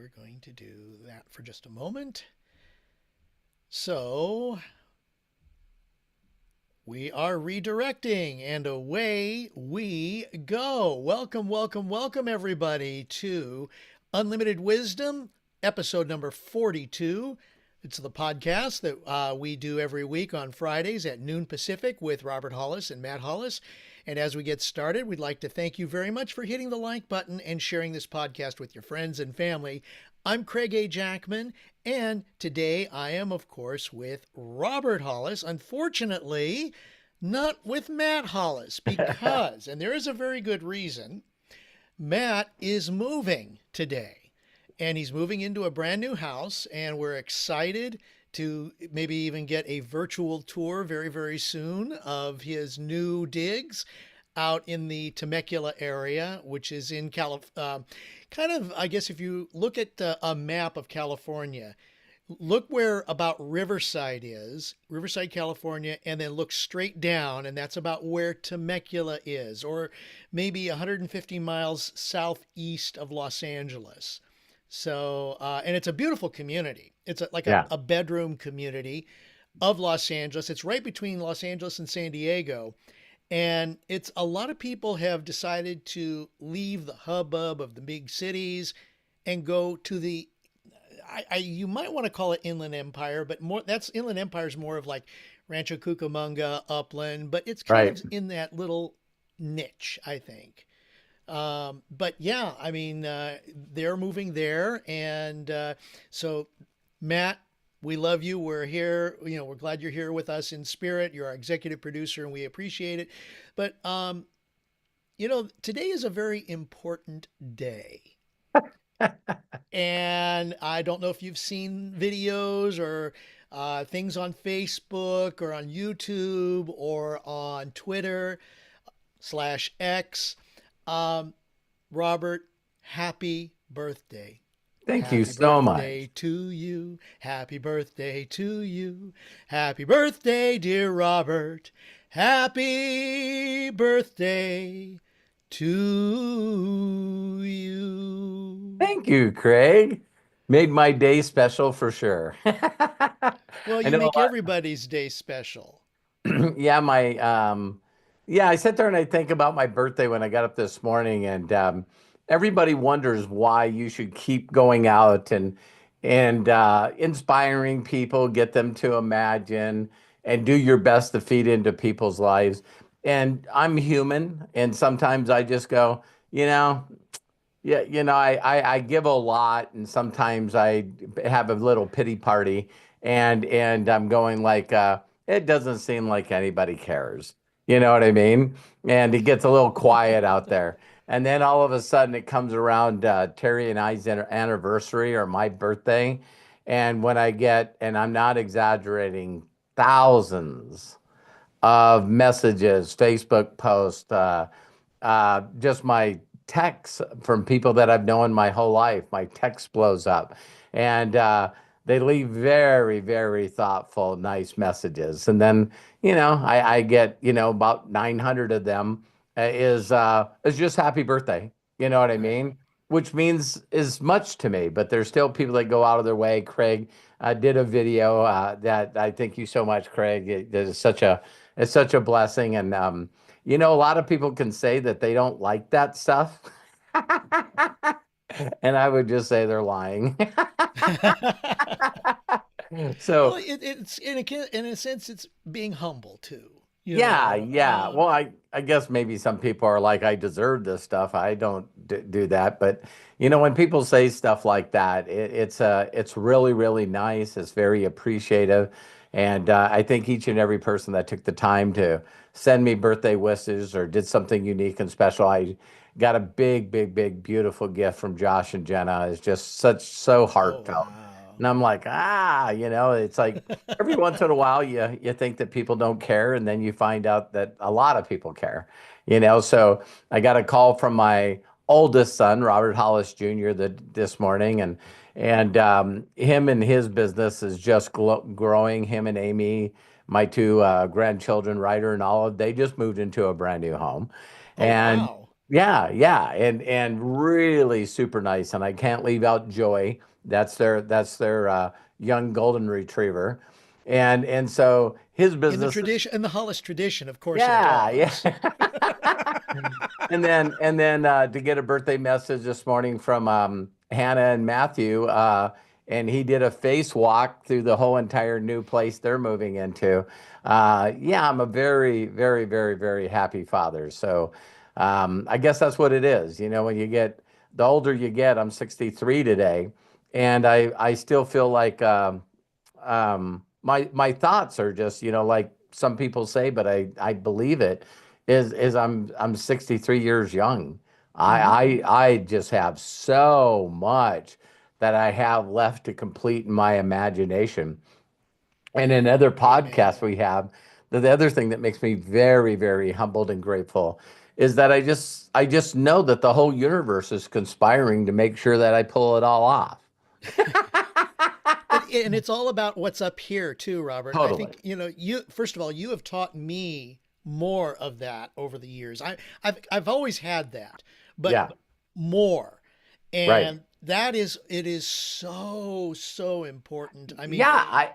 we're going to do that for just a moment. So we are redirecting and away we go. Welcome, welcome, welcome, everybody, to Unlimited Wisdom, episode number 42. It's the podcast that we do every week on Fridays at noon Pacific with Robert Hollis and Matt Hollis. And as we get started, we'd like to thank you very much for hitting the like button and sharing this podcast with your friends and family. I'm Craig A. Jackman, and today I am, of course, with Robert Hollis. Unfortunately, not with Matt Hollis, because, and there is a very good reason, Matt is moving today. And he's moving into a brand new house, and we're excited to maybe even get a virtual tour very, very soon of his new digs out in the Temecula area, which is in California. Kind of, I guess, if you look at a map of California, look where about Riverside is, Riverside, California, and then look straight down, and that's about where Temecula is, or maybe 150 miles southeast of Los Angeles. So, and it's a beautiful community. It's like Yeah. a bedroom community of Los Angeles. It's right between Los Angeles and San Diego. And it's a lot of people have decided to leave the hubbub of the big cities and go to the, you might want to call it Inland Empire, but more, that's Inland Empire is more of like Rancho Cucamonga, Upland, but it's kind Right. of in that little niche, I think. But yeah, I mean, they're moving there. And so, Matt, we love you. We're here. You know, we're glad you're here with us in spirit. You're our executive producer, and we appreciate it. But, today is a very important day. And I don't know if you've seen videos or things on Facebook or on YouTube or on Twitter/X. Robert, happy birthday. Thank you Happy so birthday much. to you. Happy birthday to you. Happy birthday, dear Robert. Happy birthday to you. Thank you, Craig. Made my day special for sure. Well, I you know make everybody's day special. yeah, yeah, I sit there and I think about my birthday when I got up this morning, and everybody wonders why you should keep going out and inspiring people, get them to imagine and do your best to feed into people's lives. And I'm human, and sometimes I just go, you know, yeah, I give a lot, and sometimes I have a little pity party, and I'm going like, it doesn't seem like anybody cares. You know what I mean? And it gets a little quiet out there. And then all of a sudden it comes around Terry and I's anniversary or my birthday. And when I get, and I'm not exaggerating, thousands of messages, Facebook posts, just my texts from people that I've known my whole life. My text blows up, and they leave very, very thoughtful, nice messages. And then, I get, about 900 of them is just happy birthday. You know what I Right. mean? Which means as much to me, but there's still people that go out of their way. Craig did a video that I thank you so much, Craig. It's such a blessing, and a lot of people can say that they don't like that stuff. And I would just say they're lying. Well, So, it's in a sense, it's being humble too. You yeah, know, yeah. Well, I guess maybe some people are like, I deserve this stuff. I don't do that. But, when people say stuff like that, it's really, really nice. It's very appreciative. And I think each and every person that took the time to send me birthday wishes or did something unique and special, I got a big, big, big, beautiful gift from Josh and Jenna. It's just so oh heartfelt. wow. And I'm like, it's like every once in a while you think that people don't care, and then you find out that a lot of people care. So I got a call from my oldest son, Robert Hollis Jr., this morning, and him and his business is just growing. Him and Amy, my two grandchildren, Ryder and Olive, they just moved into a brand new home. Oh And wow. Yeah, yeah, and really super nice. And I can't leave out Joy. That's their young golden retriever, and so his In the business. tradition, in the Hollis tradition, of course, of Yeah, dogs. yeah. And then to get a birthday message this morning from Hannah and Matthew, and he did a face walk through the whole entire new place they're moving into. Yeah, I'm a very, very, very, very happy father. So I guess that's what it is. When you get the older you get, I'm 63 today, and I still feel like my thoughts are just like some people say, but I believe it is I'm 63 years young. Hmm. I just have so much that I have left to complete in my imagination. And in other Amen. podcasts we have, the other thing that makes me very, very humbled and grateful is that I just know that the whole universe is conspiring to make sure that I pull it all off. And it's all about what's up here too, Robert. I Totally. think, you first of all, you have taught me more of that over the years. I've always had that, but Yeah. more. Right. And it is so important. I mean, Yeah, I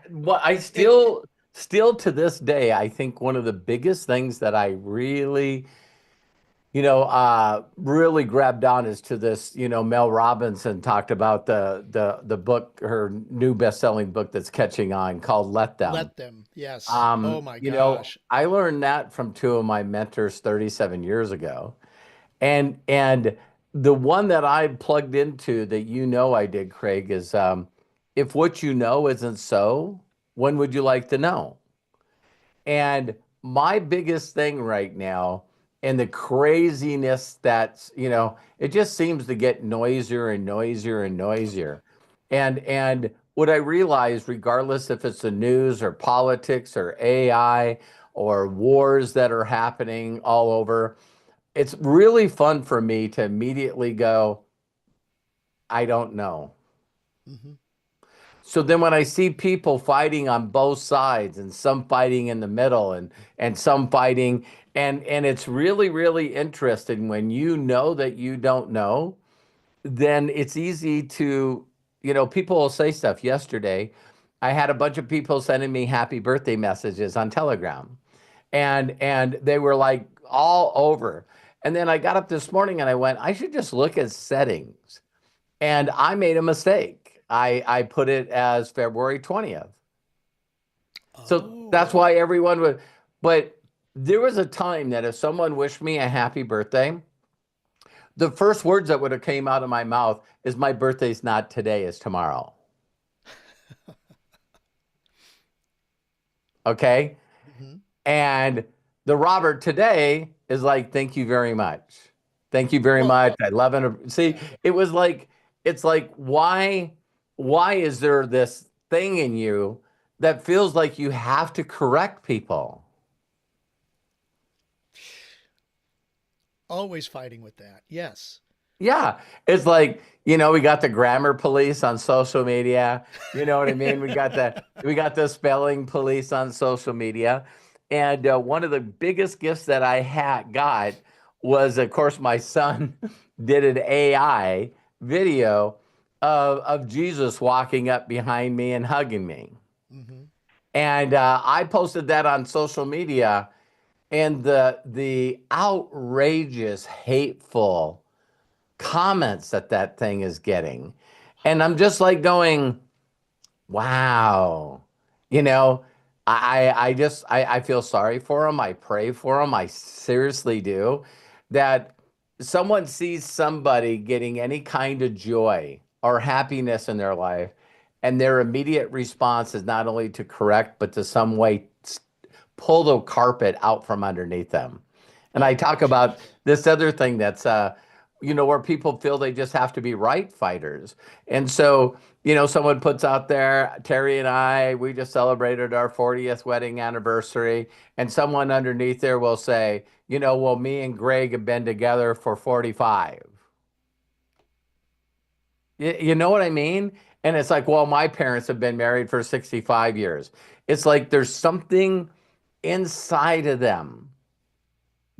it still to this day, I think one of the biggest things that I really, really grabbed on is to this, Mel Robinson talked about the book, her new best-selling book that's catching on called Let Them. let them. Yes. Oh my gosh. I learned that from two of my mentors 37 years ago. And the one that I plugged into that I did, Craig, is if what you know isn't so, when would you like to know? And my biggest thing right now, and the craziness that's, it just seems to get noisier and noisier and noisier. And what I realize, regardless if it's the news or politics or AI or wars that are happening all over, it's really fun for me to immediately go, I don't know. Hmm. So then when I see people fighting on both sides and some fighting in the middle and some fighting and it's really really interesting when you know that you don't know, then it's easy to people will say stuff. Yesterday I had a bunch of people sending me happy birthday messages on Telegram, and they were like all over. And then I got up this morning and I went, I should just look at settings. And I made a mistake. I put it as February 20th. So that's Oh. why everyone would, but there was a time that if someone wished me a happy birthday, the first words that would have came out of my mouth is my birthday's not today, it's tomorrow. Okay? Hmm. And the Robert today is like, thank you very much. Thank you very Well, much. I love it. See, yeah. it was like, it's like, why is there this thing in you that feels like you have to correct people? Always fighting with that. Yes. Yeah, it's like, we got the grammar police on social media. You know what I mean? We got the spelling police on social media. And one of the biggest gifts that I had got was, of course, my son did an AI video of Jesus walking up behind me and hugging me. Hmm. And I posted that on social media, and the outrageous, hateful comments that thing is getting. And I'm just like going, wow. You know, I feel sorry for them. I pray for them. I seriously do. That someone sees somebody getting any kind of joy or happiness in their life, and their immediate response is not only to correct, but to some way pull the carpet out from underneath them. And I Oh, talk about geez. this other thing that's where people feel they just have to be right fighters. And so, someone puts out there, Terry and we just celebrated our 40th wedding anniversary. And someone underneath there will say, well, me and Greg have been together for 45. You know what I mean? And it's like, well, my parents have been married for 65 years. It's like there's something inside of them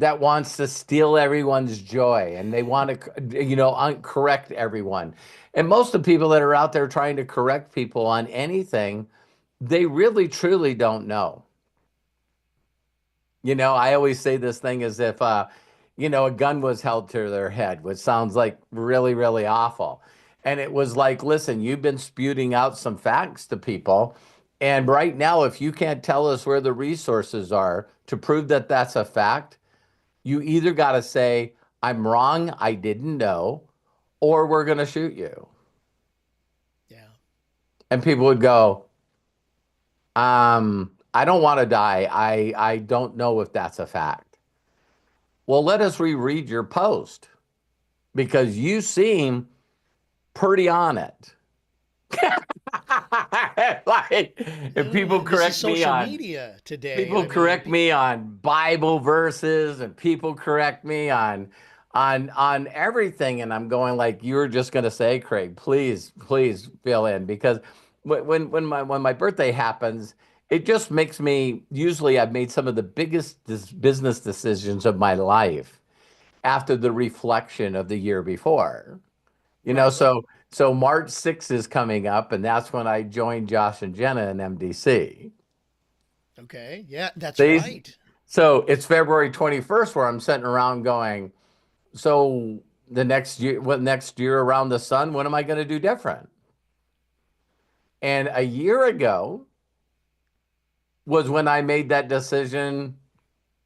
that wants to steal everyone's joy, and they want to, correct everyone. And most of the people that are out there trying to correct people on anything, they really truly don't know. I always say this thing as if, a gun was held to their head, which sounds like really, really awful. And it was like, listen, you've been spewing out some facts to people. And right now, if you can't tell us where the resources are to prove that that's a fact, you either got to say, I'm wrong, I didn't know, or we're going to shoot you. Yeah. And people would go, I don't want to die. I don't know if that's a fact. Well, let us reread your post because you seem pretty on it. Like, if people This is correct me social on media today. people correct me on Bible verses, and people correct me on everything, and I'm going like, you're just going to say, Craig, please fill in, because when my birthday happens, it just makes me, usually I've made some of the biggest business decisions of my life after the reflection of the year before. Right. So March 6th is coming up, and that's when I joined Josh and Jenna in MDC. Okay. Yeah, that's These, right. so it's February 21st where I'm sitting around going, so the next year, what next year around the sun, what am I going to do different? And a year ago was when I made that decision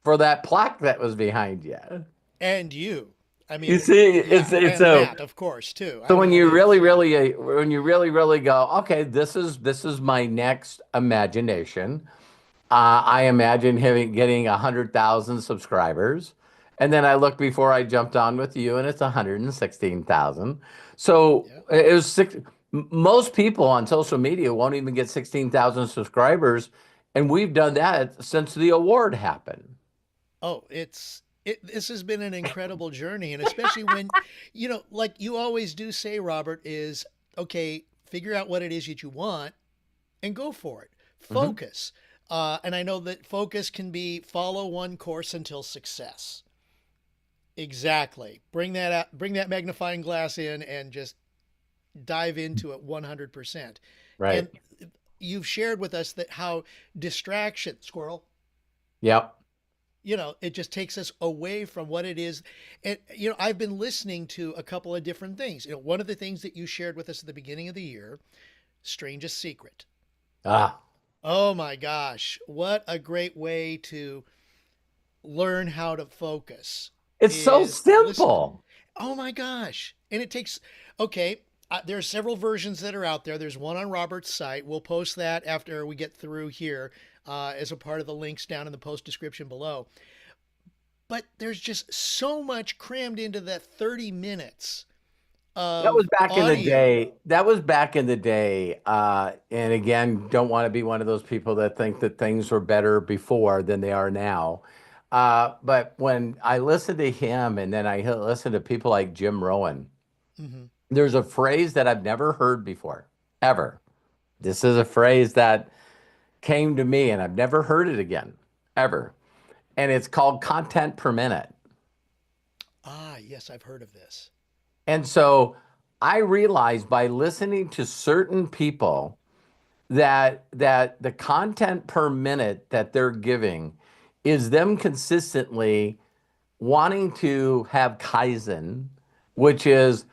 for that plaque that was behind you. And you. I You mean, see, yeah, it's and so Matt, of course, too. so I mean, it's when you really, really go, okay, this is my next imagination. I imagine getting 100,000 subscribers. And then I looked before I jumped on with you, and it's 116,000. So yeah. it was most people on social media won't even get 16,000 subscribers. And we've done that since the award happened. Oh, this has been an incredible journey, and especially when, like you always do say, Robert, is okay, figure out what it is that you want and go for it. Mhm. Focus. And I know that focus can be follow one course until success. Exactly. Bring that out, bring that magnifying glass in and just dive into it 100%. Right. And you've shared with us that how distraction, squirrel, Yep. it just takes us away from what it is. And, I've been listening to a couple of different things. One of the things that you shared with us at the beginning of the year, Strangest Secret. Ah, Oh my gosh, what a great way to learn how to focus it's so is listen. simple. Oh my gosh. And it takes, okay, there are several versions that are out there. There's one on Robert's site. We'll post that after we get through here as a part of the links down in the post description below. But there's just so much crammed into that 30 minutes That was of back in the audio. day. That was back in the day. And again, don't want to be one of those people that think that things were better before than they are now. But when I listened to him, and then I listened to people like Jim Rohn, Hmm. there's a phrase that I've never heard before, ever. This is a phrase that came to me, and I've never heard it again, ever. And it's called content per minute. Ah, yes, I've heard of this. And so I realized by listening to certain people that the content per minute that they're giving is them consistently wanting to have Kaizen, which is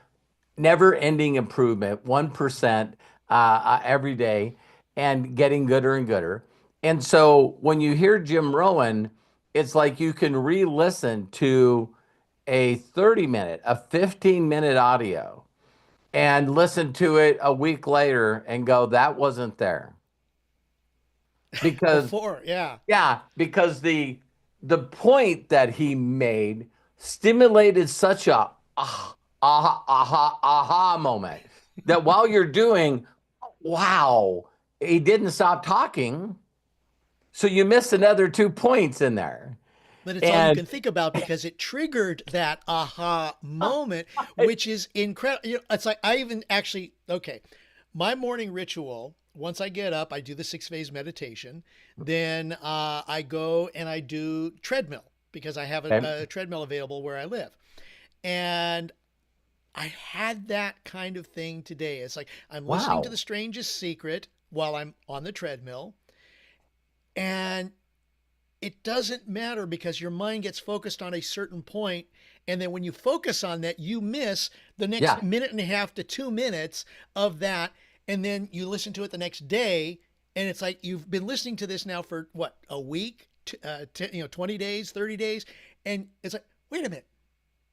never ending improvement, 1% every day, and getting gooder and gooder. And so when you hear Jim Rohn, it's like you can re listen to a 30-minute, a 15-minute audio and listen to it a week later and go, that wasn't there. Because Before, yeah. yeah, because the point that he made stimulated such a aha moment that while you're doing, wow, he didn't stop talking. So you missed another 2 points in there. But it's all you And can think about because it triggered that aha moment, which is incredible. It's like I even actually, okay, my morning ritual, once I get up, I do the 6 phase meditation. Then I go and I do treadmill. because I have Okay. a treadmill available where I live. And I had that kind of thing today. It's like I'm listening to The Wow. Strangest Secret while I'm on the treadmill, and it doesn't matter because your mind gets focused on a certain point, and then when you focus on that, you miss the next Yeah. minute and a half to 2 minutes of that, and then you listen to it the next day, and it's like you've been listening to this now for what, a week, 20 days, 30 days, and it's like, wait a minute,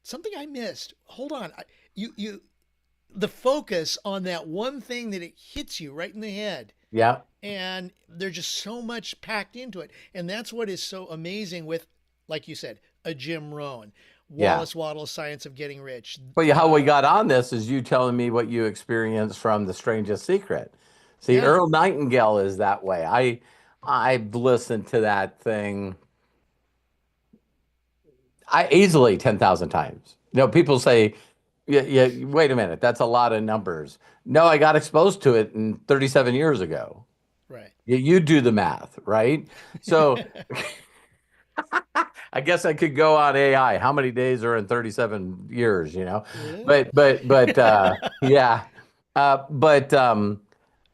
something I missed. Hold on, you the focus on that one thing that it hits you right in the head, Yeah. and there's just so much packed into it, and that's what is so amazing with, like you said, a Jim Rohn, Yeah. Wallace Wattles' Science of Getting Rich. But how we got on this is you telling me what you experienced from The Strangest Secret. See, Yeah, Earl Nightingale is that way. I've listened to that thing I easily 10,000 times. People say, yeah, yeah, wait a minute, that's a lot of numbers. No, I got exposed to it in 37 years ago. right. You do the math, right? So I guess I could go on AI. How many days are in 37 years, you know? Yeah. But yeah. But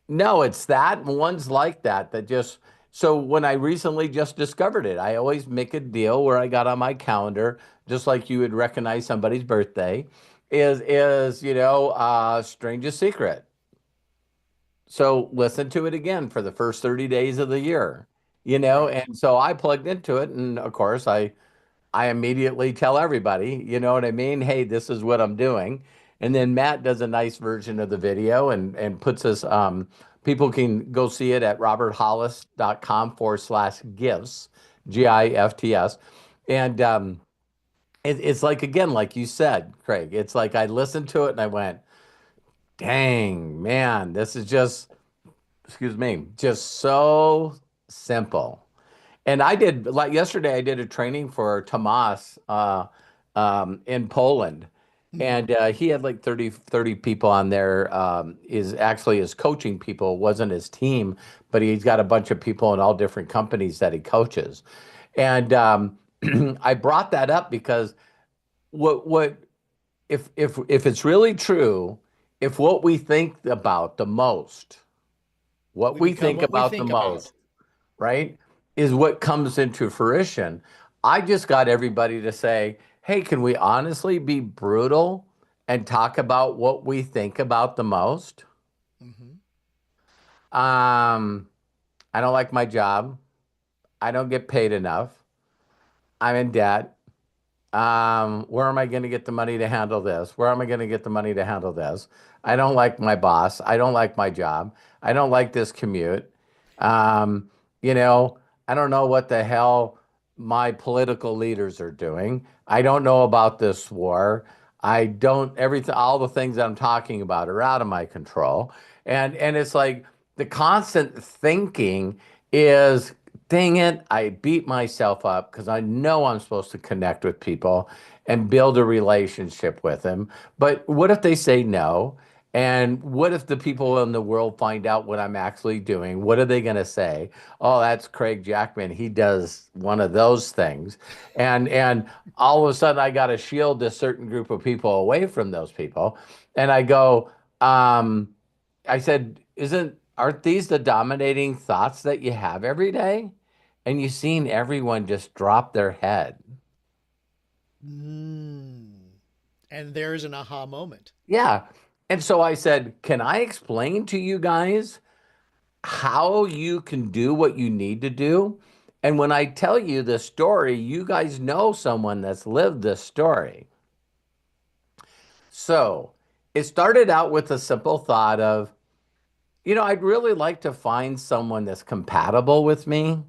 No, it's that ones like that just so when I recently just discovered it, I always make a deal where I got on my calendar, just like you would recognize somebody's birthday, is strangest secret. So listen to it again for the first 30 days of the year, Right. and so I plugged into it, and of course I immediately tell everybody, you know what I mean? Hey, this is what I'm doing. And then Matt does a nice version of the video and puts us, people can go see it at roberthollis.com/gifts, GIFTS. And it's like, again, like you said, Craig, it's like I listened to it and I went, dang, man, this is just, excuse me, just so simple. And I did like yesterday. I did a training for Tomas in Poland, Mhm. and he had like 30 people on there. Is actually his coaching people, wasn't his team, but he's got a bunch of people in all different companies that he coaches. And I brought that up because what if it's really true, if what we think about the most, what We we become think what we about the think about. most, right, is what comes into fruition. I just got everybody to say, hey, can we honestly be brutal and talk about what we think about the most? Hmm. Um, I don't like my job. I don't get paid enough. I'm in debt. Where am I going to get the money to handle this? Where am I going to get the money to handle this? I don't like my boss. I don't like my job. I don't like this commute. Um, you know, I don't know what the hell my political leaders are doing. I don't know about this war. I don't everything all the things that I'm talking about are out of my control. And it's like the constant thinking is dang it, I beat myself up because I know I'm supposed to connect with people and build a relationship with them. But what if they say no? And what if the people in the world find out what I'm actually doing? What are they going to say? Oh, that's Craig Jackman. He does one of those things. And all of a sudden I got to shield a certain group of people away from those people. And I go, I said, aren't these the dominating thoughts that you have every day? And you've seen everyone just drop their head. Mm. And there's an aha moment. Yeah. And so I said, can I explain to you guys how you can do what you need to do? And when I tell you this story, you guys know someone that's lived this story. So it started out with a simple thought of, I'd really like to find someone that's compatible with me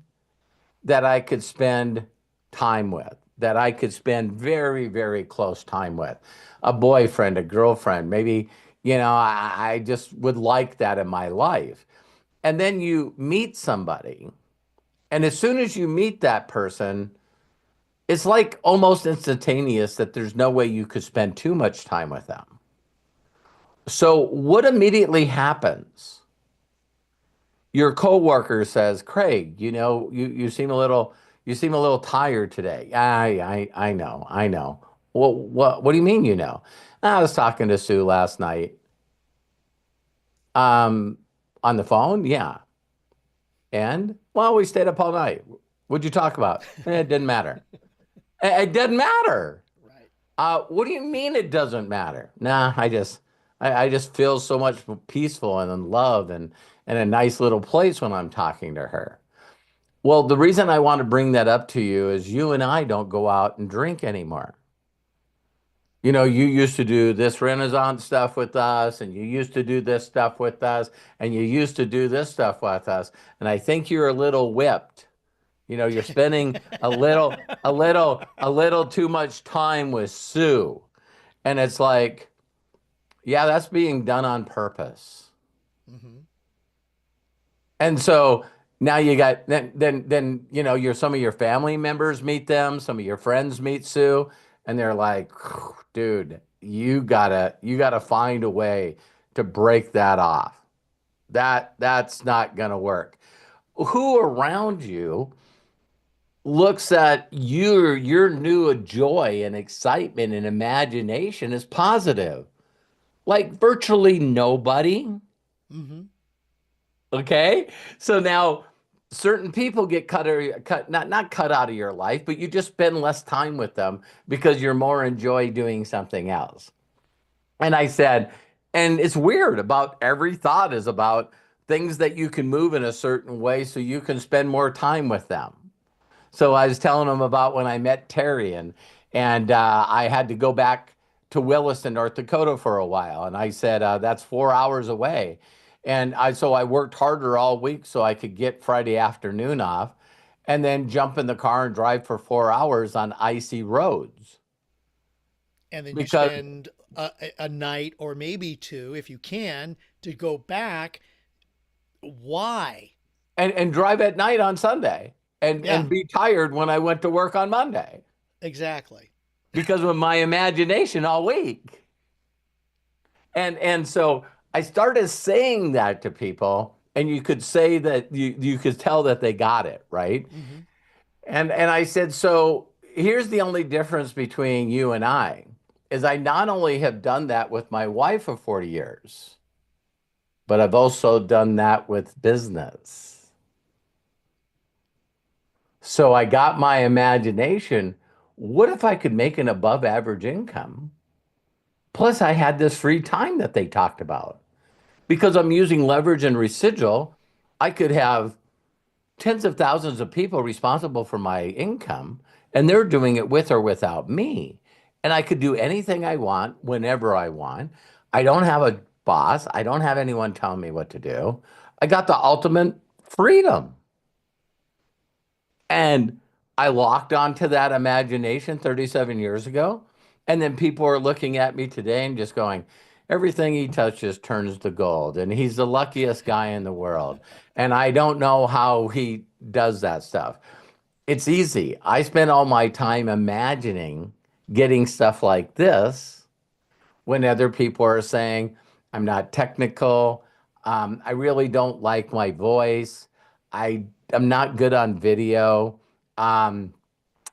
that I could spend time with, that I could spend very, very close time with. A boyfriend, a girlfriend, maybe, I just would like that in my life. And then you meet somebody, and as soon as you meet that person, it's like almost instantaneous that there's no way you could spend too much time with them. So what immediately happens? Your coworker says, Craig, you seem a little, You seem a little tired today. I know, I know. Well, what do you mean you know? I was talking to Sue last night. Um, on the phone? Yeah. And well, we stayed up all night. What'd you talk about? It didn't matter. It didn't matter. Right. What do you mean it doesn't matter? Nah, I just feel so much peaceful and in love and a nice little place when I'm talking to her. Well, the reason I want to bring that up to you is you and I don't go out and drink anymore. You know, you used to do this Renaissance stuff with us, and you used to do this stuff with us, and you used to do this stuff with us. And I think you're a little whipped. You know, you're spending a little too much time with Sue. And it's like, yeah, that's being done on purpose. Hmm. And so now you got then you know your some of your family members meet them, some of your friends meet Sue, and they're like, dude, you gotta find a way to break that off. That's not gonna work. Who around you looks at your new joy and excitement and imagination as positive? Like virtually nobody. Hmm. Okay. So now certain people get cut not cut out of your life, but you just spend less time with them because you're more enjoy doing something else. And I said, and it's weird about every thought is about things that you can move in a certain way so you can spend more time with them. So I was telling him about when I met Terry and I had to go back to Williston, North Dakota for a while. And I said, that's 4 hours away. So I worked harder all week so I could get Friday afternoon off and then jump in the car and drive for 4 hours on icy roads. And then you Because spend a night or maybe two, if you can, to go back. Why? and drive at night on Sunday Yeah, and be tired when I went to work on Monday exactly. because of my imagination all week. And so I started saying that to people, and you could say that you could tell that they got it, right? Hmm. And I said, so here's the only difference between you and I is I not only have done that with my wife for 40 years, but I've also done that with business. So I got my imagination. What if I could make an above average income? Plus, I had this free time that they talked about. Because I'm using leverage and residual, I could have tens of thousands of people responsible for my income, and they're doing it with or without me. And I could do anything I want whenever I want. I don't have a boss. I don't have anyone telling me what to do. I got the ultimate freedom. And I locked onto that imagination 37 years ago. And then people are looking at me today and just going, everything he touches turns to gold. And he's the luckiest guy in the world. And I don't know how he does that stuff. It's easy. I spend all my time imagining getting stuff like this when other people are saying, I'm not technical. I really don't like my voice. I'm not good on video. Um,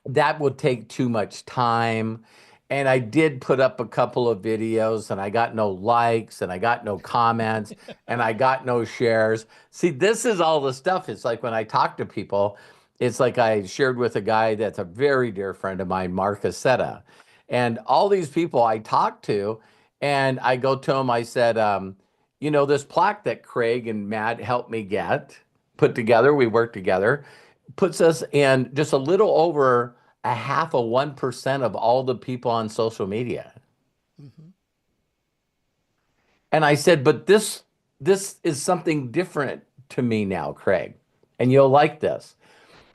that would take too much time. And I did put up a couple of videos and I got no likes and I got no comments and I got no shares. See, this is all the stuff. It's like when I talk to people, it's like I shared with a guy that's a very dear friend of mine, Mark Aceta. And all these people I talk to, and I go to him, I said, you know, this plaque that Craig and Matt helped me get put together, we worked together, puts us in just a little over a half of 1% of all the people on social media. Hmm. And I said, but this is something different to me now, Craig. And you'll like this.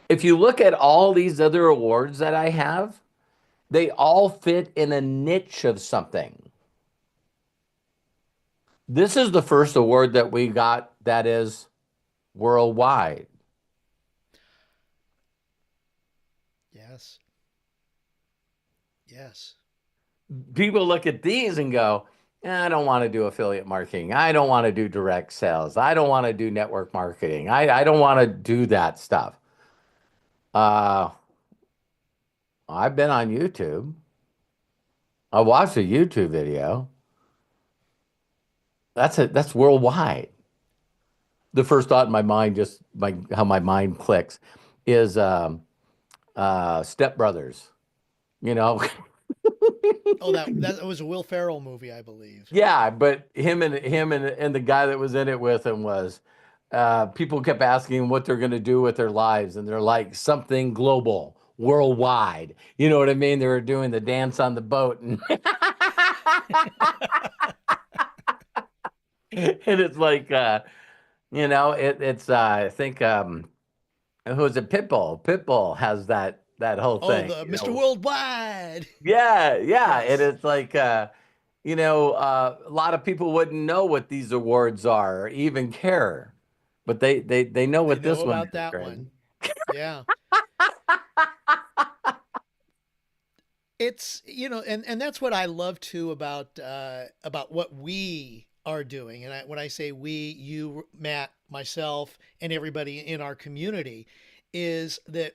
If you look at all these other awards that I have, they all fit in a niche of something. This is the first award that we got that is worldwide. Yes. Yes. People look at these and go, I don't want to do affiliate marketing. I don't want to do direct sales. I don't want to do network marketing. I don't want to do that stuff. Uh, I've been on YouTube. I watched a YouTube video. That's worldwide. The first thought in my mind, just how my mind clicks, is Step Brothers. You know, Oh, that was a Will Ferrell movie, I believe. yeah, but him and the guy that was in it with him was people kept asking what they're going to do with their lives, and they're like something global, worldwide. You know what I mean? They were doing the dance on the boat, and and it's like it's I think who was it? Pitbull. Pitbull has that whole Oh, thing. the Mr. Worldwide. Yeah, yeah, and Yes, it's like a lot of people wouldn't know what these awards are or even care, but they know they what know this one about is, that Greg. one. Yeah. It's, and that's what I love too about what we are doing. And when I say we, you, Matt, myself, and everybody in our community, is that,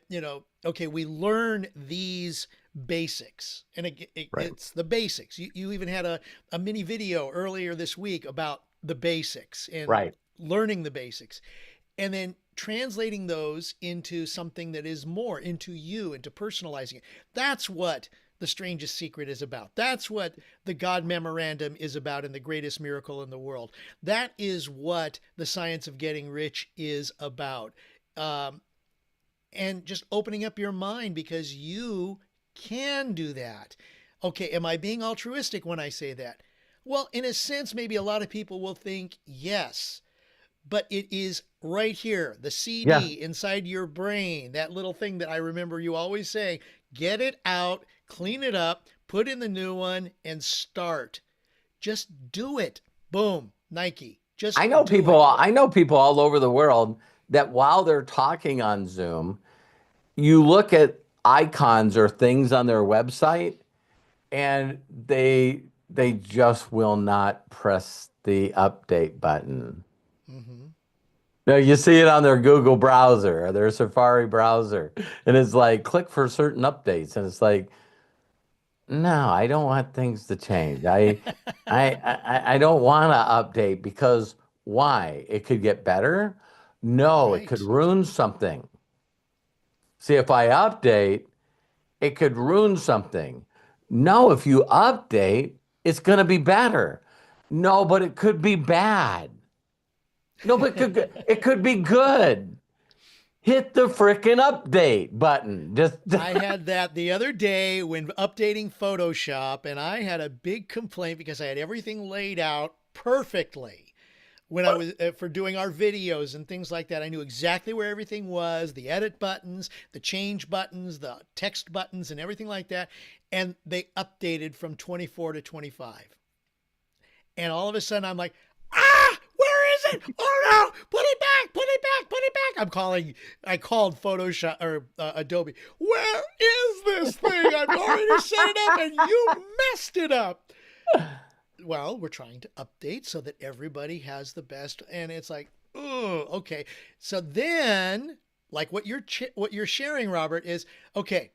okay, we learn these basics, and Right. it's the basics. You even had a mini video earlier this week about the basics and Right. learning the basics, and then translating those into something that is more into you, into personalizing it. That's what the strangest secret is about. That's what the God memorandum is about in the greatest miracle in the world. That is what the science of getting rich is about. Um, and just opening up your mind, because you can do that. Okay, am I being altruistic when I say that? Well, in a sense, maybe a lot of people will think yes, but it is right here, the Yeah. CD inside your brain, that little thing that I remember you always saying, get it out, clean it up, put in the new one, and start. Just do it. Boom, Nike. Just do it. I know people all over the world that while they're talking on Zoom, you look at icons or things on their website and they just will not press the update button. Mm-hmm. No, you see it on their Google browser or their Safari browser, and it's like click for certain updates, and it's like, no, I don't want things to change. I don't want to update because why? It could get better. No, it could Right. ruin something. See, if I update, it could ruin something. No, if you update, it's going to be better. No, but it could be bad. No, but it could be good. Hit the frickin' update button. Just I had that the other day when updating Photoshop, and I had a big complaint because I had everything laid out perfectly when I was for doing our videos and things like that. I knew exactly where everything was, the edit buttons, the change buttons, the text buttons, and everything like that. And they updated from 24 to 25. And all of a sudden, I'm like, where is it? Oh no, put it back, put it back, put it back. I called Photoshop or Adobe. Where is this thing? I've already set it up and you messed it up. Well, we're trying to update so that everybody has the best. And it's like, oh, okay. So then, like what you're sharing, Robert, is okay.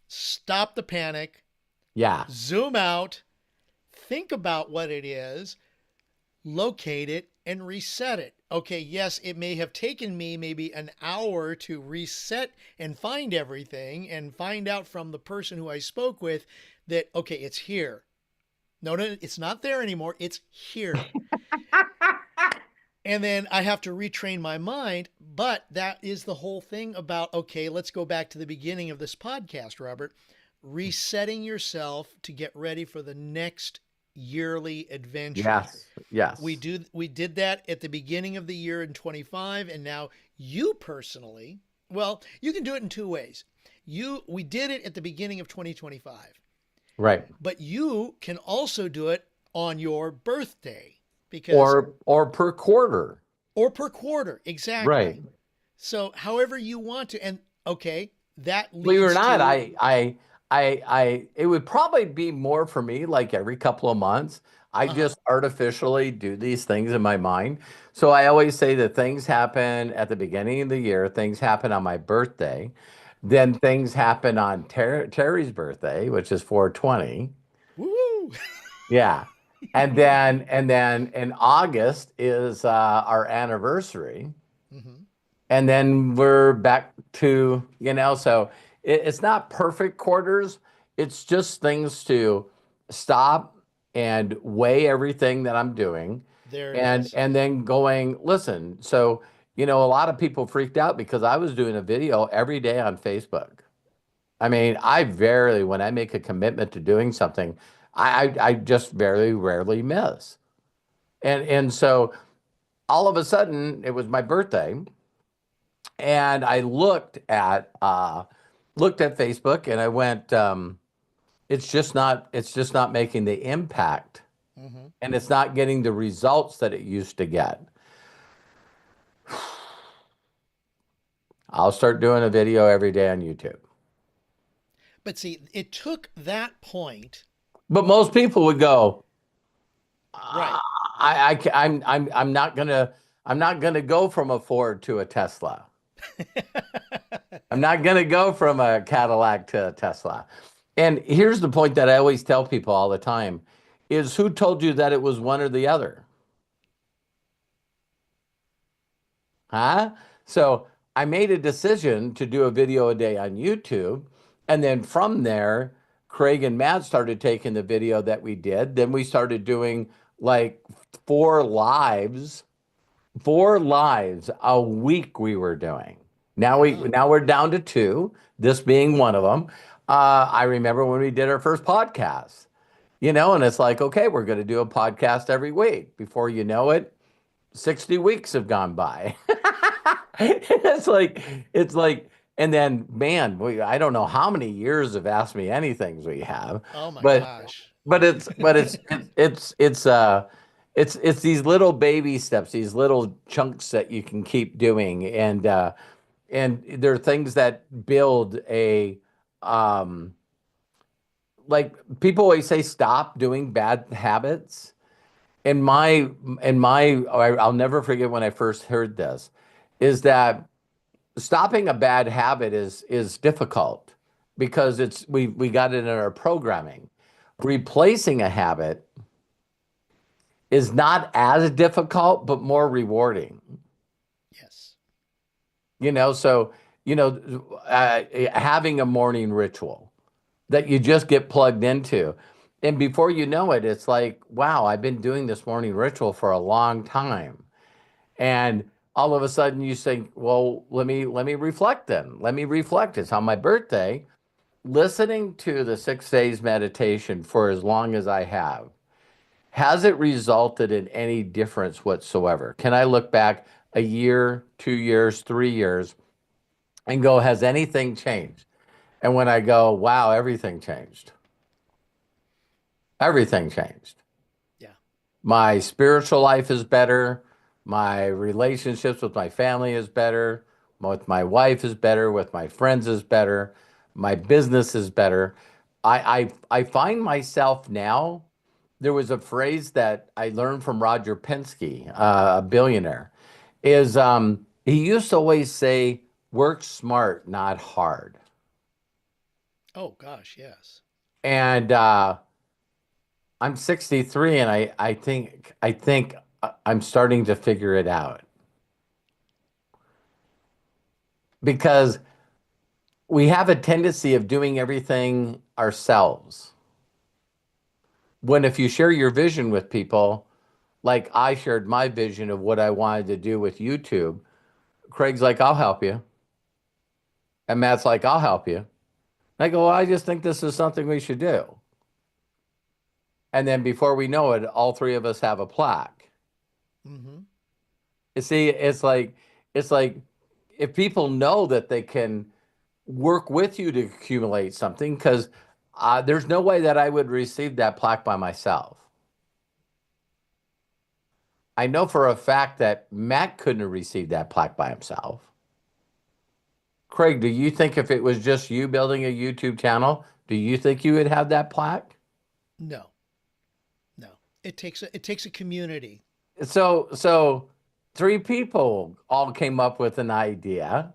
Stop the panic, yeah, zoom out, think about what it is, locate it, and reset it. Okay, yes, it may have taken me maybe an hour to reset and find everything and find out from the person who I spoke with that, okay, it's here. No, no, it's not there anymore. It's here. And then I have to retrain my mind. But that is the whole thing about, okay, let's go back to the beginning of this podcast, Robert. Resetting yourself to get ready for the next yearly adventure. yes, yes, We did that at the beginning of the year in 25, and now you personally, well, you can do it in two ways. We did it at the beginning of 2025, right. but you can also do it on your birthday, because Or per quarter, or per quarter, exactly. right. So however you want to. And okay, that Believe it or leads not, to it would probably be more for me like every couple of months. I uh-huh. just artificially do these things in my mind. So I always say that things happen at the beginning of the year, things happen on my birthday. Then things happen on Terry's birthday, which is 420. Woo! Yeah. And then in August is our anniversary. Hmm. And then we're back to, so it's not perfect quarters. It's just things to stop and weigh everything that I'm doing There it and is. and then going, listen, so a lot of people freaked out because I was doing a video every day on Facebook. I mean, when I make a commitment to doing something, I just very rarely miss. And so all of a sudden it was my birthday and I looked at Facebook and I went, it's just not making the impact Hmm. and it's not getting the results that it used to get. I'll start doing a video every day on YouTube. But see, it took that point. But most people would go, Right. I'm not gonna go from a Ford to a Tesla. I'm not gonna go from a Cadillac to a Tesla. And here's the point that I always tell people all the time is who told you that it was one or the other? Huh? So I made a decision to do a video a day on YouTube. And then from there, Craig and Matt started taking the video that we did. Then we started doing like four lives, four lives a week we were doing. Wow. Now we're down to two, this being one of them. I remember when we did our first podcast, and it's like, okay, we're going to do a podcast every week. Before you know it, 60 weeks have gone by. it's like, and then man, I don't know how many years of Ask Me Anythings we have, Oh my but gosh. it's these little baby steps, these little chunks that you can keep doing, and there are things that build um like people always say stop doing bad habits. I'll never forget when I first heard this, is that stopping a bad habit is difficult because we got it in our programming. Replacing a habit is not as difficult, but more rewarding. Yes. So having a morning ritual that you just get plugged into. And before you know it, it's like, wow, I've been doing this morning ritual for a long time. And all of a sudden you think, well, let me reflect then. Let me reflect. It's on my birthday. Listening to the 6 days meditation for as long as I have, has it resulted in any difference whatsoever? Can I look back a year, 2 years, 3 years and go, has anything changed? And when I go, wow, everything changed. Everything changed. Yeah. My spiritual life is better. My relationships with my family is better. With my wife is better. With my friends is better. My business is better. I find myself now. There was a phrase that I learned from Roger Penske, a billionaire, is he used to always say, "Work smart, not hard." Oh gosh, yes. And I'm 63 and I think I'm starting to figure it out because we have a tendency of doing everything ourselves. When if you share your vision with people, like I shared my vision of what I wanted to do with YouTube, Craig's like, "I'll help you." And Matt's like, "I'll help you." And I go, "Well, I just think this is something we should do." And then before we know it, all three of us have a plaque. Hmm. You see, it's like if people know that they can work with you to accumulate something, because there's no way that I would receive that plaque by myself. I know for a fact that Matt couldn't have received that plaque by himself. Craig, do you think if it was just you building a YouTube channel, do you think you would have that plaque? No, no. It takes a community. So three people all came up with an idea.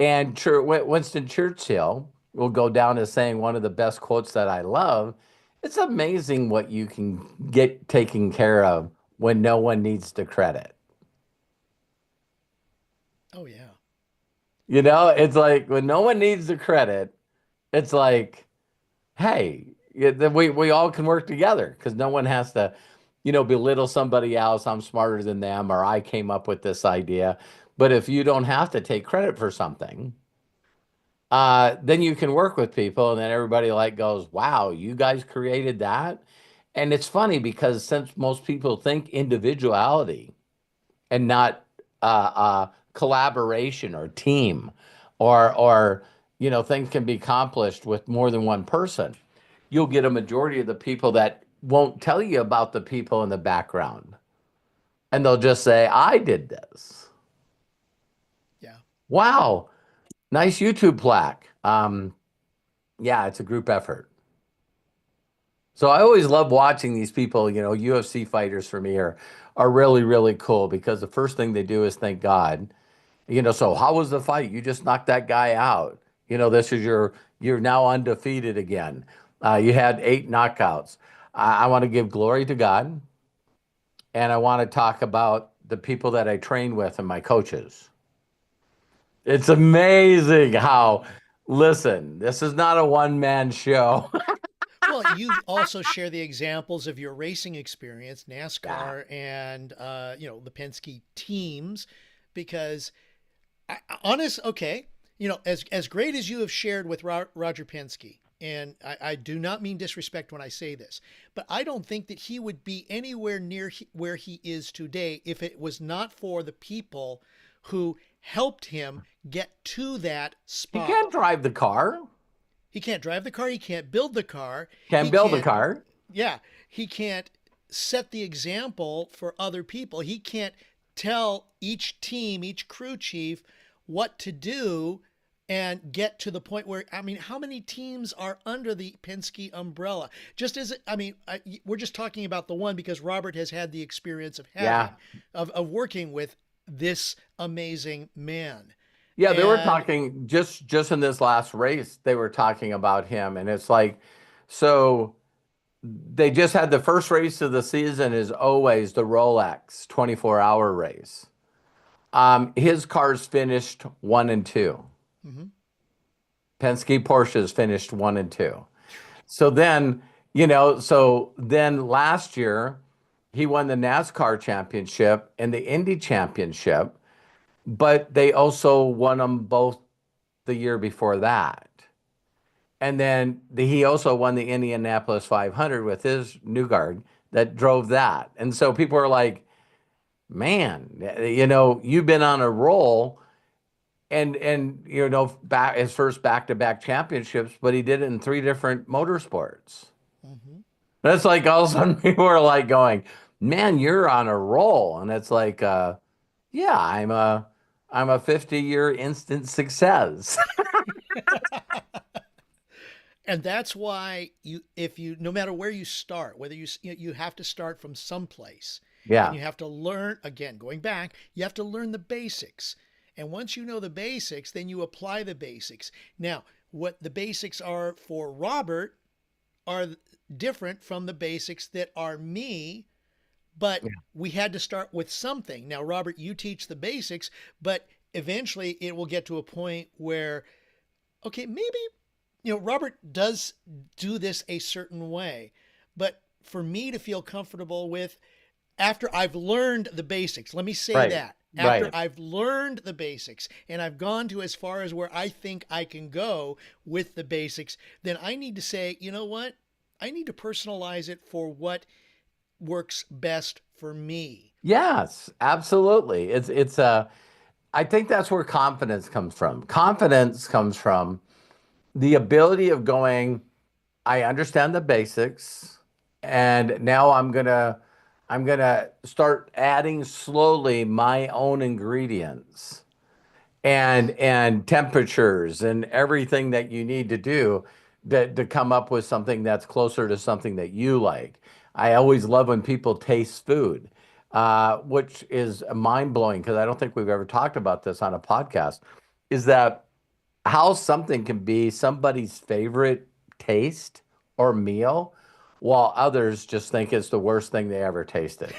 And Winston Churchill will go down as saying one of the best quotes that I love. It's amazing what you can get taken care of when no one needs the credit. Oh yeah. It's like when no one needs the credit, it's like, hey, we all can work together because no one has to, belittle somebody else. I'm smarter than them, or I came up with this idea. But if you don't have to take credit for something, then you can work with people, and then everybody like goes, "Wow, you guys created that." And it's funny because since most people think individuality and not collaboration or team, or things can be accomplished with more than one person, you'll get a majority of the people that won't tell you about the people in the background, and they'll just say, "I did this." Yeah. Wow, nice YouTube plaque. Yeah, it's a group effort. So I always love watching these people, UFC fighters for me are really, really cool because the first thing they do is thank God. So how was the fight? You just knocked that guy out. This is you're now undefeated again. You had 8 knockouts. I want to give glory to God, and I want to talk about the people that I train with and my coaches. It's amazing how, listen, this is not a one-man show. Well, you also share the examples of your racing experience, Yeah. NASCAR, and the Penske teams, because honest, okay, as great as you have shared with Roger Penske, and I do not mean disrespect when I say this, but I don't think that he would be anywhere near where he is today if it was not for the people who helped him get to that He spot. can't drive the car. He can't drive the car. He can't build the car. Can't He build a can't, car. yeah, he can't set the example for other people. He can't tell each team, each crew chief what to do and get to the point where, I mean, how many teams are under the Penske umbrella? Just as, I mean, we're just talking about the one because Robert has had the experience of Yeah. having, of working with this amazing man. Yeah, they were And talking just in this last race, they were talking about him, and it's like, so they just had the first race of the season is always the Rolex 24-hour race. His cars finished 1 and 2. mhm. Penske Porsches finished 1 and 2. So then last year he won the NASCAR championship and the Indy championship, but they also won them both the year before that. And then he also won the Indianapolis 500 with his new guard that drove that. And so people are like, man, you've been on a roll, and back his first back-to-back championships, but he did it in 3 different motorsports. Mhm. That's like all of a sudden people are like going, man, you're on a roll. And it's like, yeah, I'm a 50-year instant success. And that's why if you, no matter where you start, whether you have to start from someplace, and Yeah. you have to learn again, going back, you have to learn the basics. And once you know the basics, then you apply the basics. Now, what the basics are for Robert are different from the basics that are me, but we had to start with something. Now, Robert, you teach the basics, but eventually it will get to a point where, okay, maybe Robert does do this a certain way, but for me to feel comfortable with, after I've learned the basics, let me say Right. that. After Right. I've learned the basics and I've gone to as far as where I think I can go with the basics, then I need to say, you know what? I need to personalize it for what works best for me. Yes, absolutely. I think that's where confidence comes from. Confidence comes from the ability of going, I understand the basics, and now I'm gonna start adding slowly my own ingredients and temperatures and everything that you need to do to come up with something that's closer to something that you like. I always love when people taste food, which is mind blowing because I don't think we've ever talked about this on a podcast. Is that how something can be somebody's favorite taste or meal, while others just think it's the worst thing they ever tasted.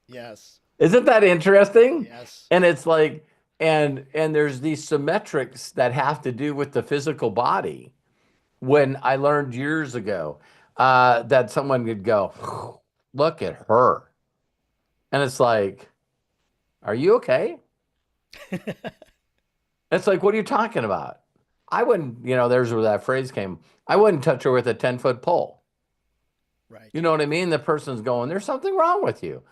Yes. Isn't that interesting? Yes. And it's like, and there's these symmetrics that have to do with the physical body. When I learned years ago that someone could go, look at her. And it's like, are you okay? It's like, what are you talking about? I wouldn't, there's where that phrase came. I wouldn't touch her with a 10-foot pole. Right. You know what I mean? The person's going, there's something wrong with you.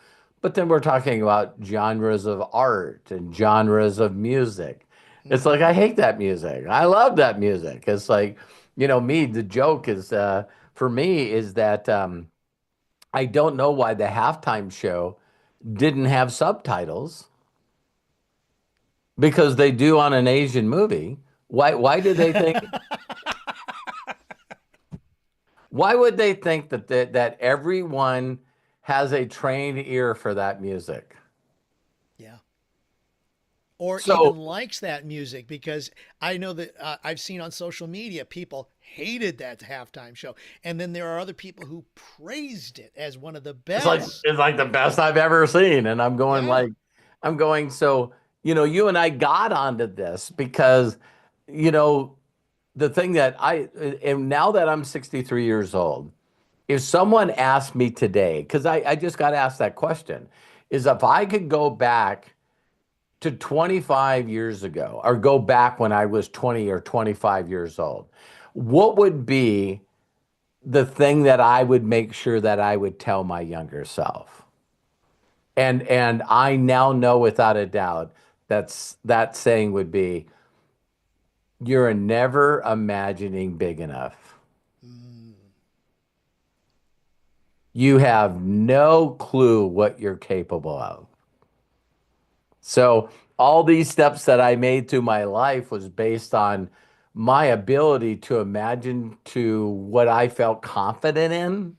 But then we're talking about genres of art and genres of music. It's like, Hmm. I hate that music. I love that music. It's like, me, the joke is, for me, is that I don't know why the halftime show didn't have subtitles because they do on an Asian movie. Why do they think Why would they think that everyone has a trained ear for that music? Yeah. Or even So likes that music, because I know that I've seen on social media people hated that halftime show. And then there are other people who praised it as one of the it's best. like the best I've ever seen, and Yeah. I'm going. So you and I got onto this because you know the thing that I and now that I'm 63 years old, if someone asked me today, because I just got asked that question, is if I could go back to 25 years ago or go back when I was 20 or 25 years old, what would be the thing that I would make sure that I would tell my younger self? And I now know without a doubt that saying would be, you're never imagining big enough. Mm. You have no clue what you're capable of. So all these steps that I made through my life was based on my ability to imagine to what I felt confident in,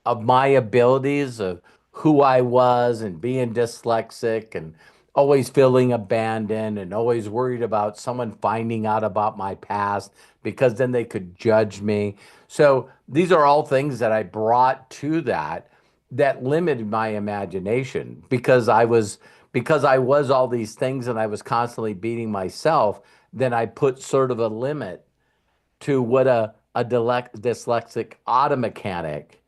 of my abilities, of who I was, and being dyslexic and always feeling abandoned and always worried about someone finding out about my past because then they could judge me. So these are all things that I brought to that limited my imagination because I was all these things and I was constantly beating myself. Then I put sort of a limit to what a dyslexic auto mechanic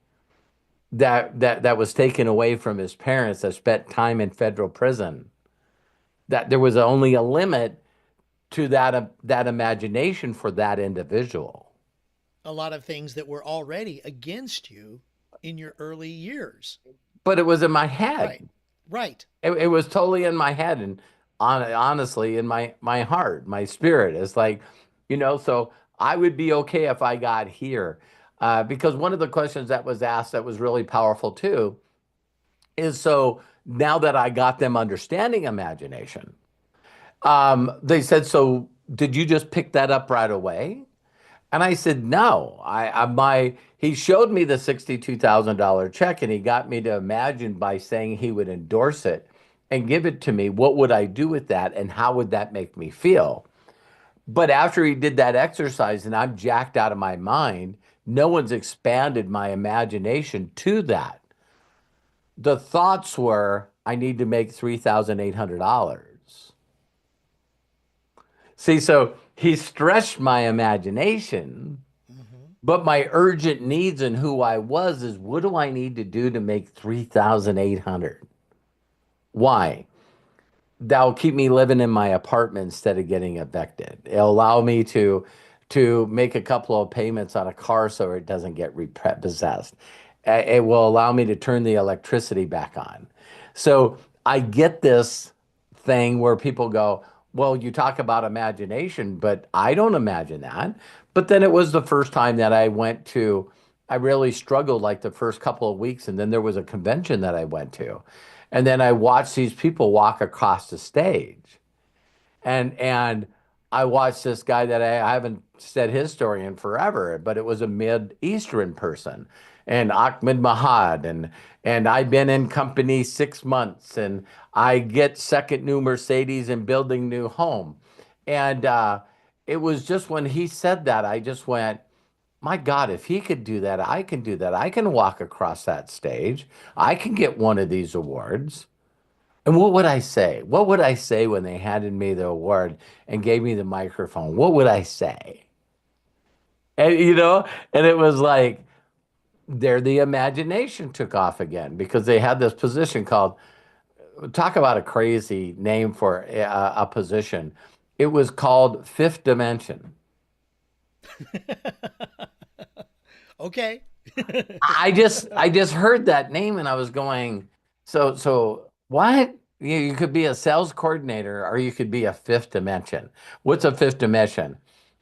that was taken away from his parents, that spent time in federal prison, that there was only a limit to that imagination for that individual. A lot of things that were already against you in your early years. But it was in my head. Right. Right. It was totally in my head and honestly in my heart, my spirit. It's like, so I would be okay if I got here. Because one of the questions that was asked that was really powerful too is, so now that I got them understanding imagination, they said, so did you just pick that up right away? And I said, no. He showed me the $62,000 check and he got me to imagine by saying he would endorse it and give it to me. What would I do with that and how would that make me feel? But after he did that exercise and I'm jacked out of my mind, no one's expanded my imagination to that. The thoughts were, I need to make $3,800. See, so he stretched my imagination, Hmm. but my urgent needs and who I was is, what do I need to do to make 3,800? Why? That'll keep me living in my apartment instead of getting evicted. It'll allow me to make a couple of payments on a car so it doesn't get repossessed. It will allow me to turn the electricity back on. So I get this thing where people go, well, you talk about imagination, but I don't imagine that. But then it was the first time that I really struggled like the first couple of weeks. And then there was a convention that I went to. And then I watched these people walk across the stage. And I watched this guy that I haven't said his story in forever, but it was a Mid-Eastern person, and Ahmed Mahad, and I've been in company 6 months, and I get second new Mercedes and building new home. And it was just when he said that, I just went, my God, if he could do that, I can do that. I can walk across that stage. I can get one of these awards. And what would I say? What would I say when they handed me the award and gave me the microphone? What would I say? And and it was like there the imagination took off again because they had this position called, talk about a crazy name for a position. It was called Fifth Dimension. Okay. I just heard that name and I was going, so what? You could be a sales coordinator or you could be a fifth dimension. What's a fifth dimension?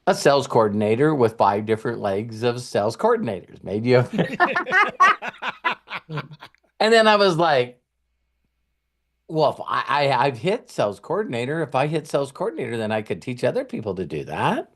A sales coordinator with five different legs of sales coordinators. Maybe you. And then I was like, well, if I've hit sales coordinator. If I hit sales coordinator, then I could teach other people to do that.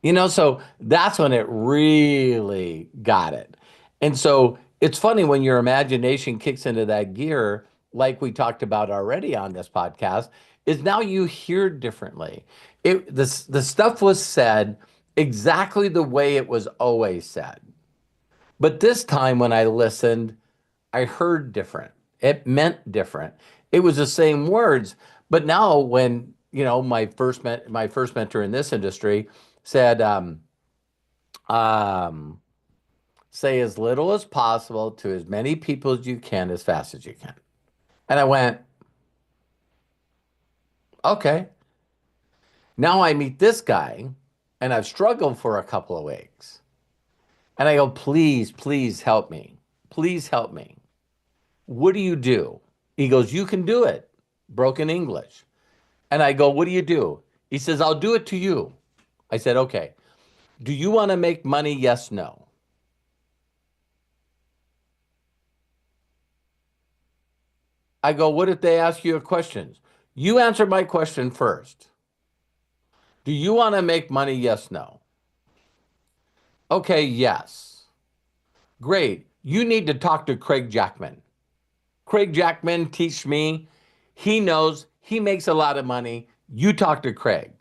So that's when it really got it. And so it's funny when your imagination kicks into that gear, like we talked about already on this podcast, is now you hear differently. The stuff was said exactly the way it was always said. But this time when I listened, I heard different. It meant different. It was the same words, but now when my first mentor in this industry said, um, say as little as possible to as many people as you can, as fast as you can. And I went, okay. Now I meet this guy, and I've struggled for a couple of weeks, and I go, please, please help me. Please help me. What do you do? He goes, you can do it. Broken English. And I go, what do you do? He says, I'll do it to you. I said, okay. Do you want to make money? Yes, no. I go, what if they ask you a question? You answer my question first. Do you want to make money? Yes, no. Okay, yes. Great. You need to talk to Craig Jackman. Craig Jackman teach me. He knows he makes a lot of money. You talk to Craig.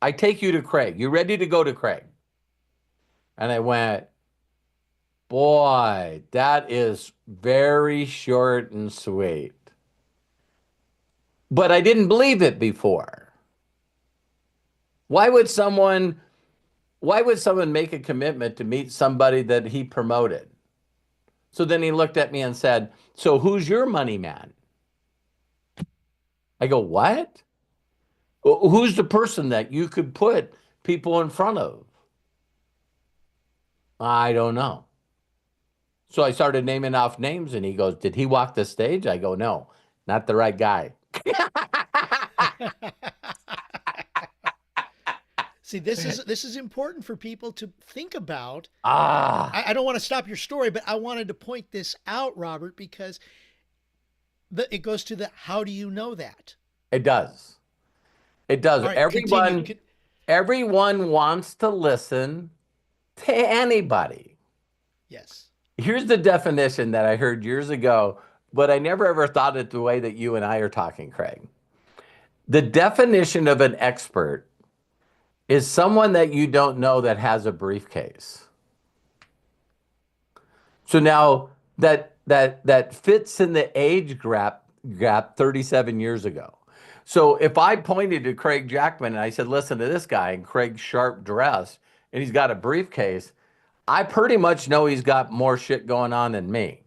I take you to Craig. You ready to go to Craig? And I went, boy, that is very short and sweet. But I didn't believe it before. Why would someone make a commitment to meet somebody that he promoted? So then he looked at me and said, so who's your money man? I go, what? Who's the person that you could put people in front of? I don't know. So I started naming off names and he goes, did he walk the stage? I go, no, not the right guy. See, this is important for people to think about. Ah, I don't want to stop your story, but I wanted to point this out, Robert, because it goes to the how do you know that? it does. It does. All right, continue. Everyone wants to listen to anybody. Yes. Here's the definition that I heard years ago, but I never ever thought it the way that you and I are talking, Craig. The definition of an expert is someone that you don't know that has a briefcase. So now that fits in the age gap 37 years ago. So if I pointed to Craig Jackman and I said, listen to this guy, and Craig's sharp dressed and he's got a briefcase, I pretty much know he's got more shit going on than me.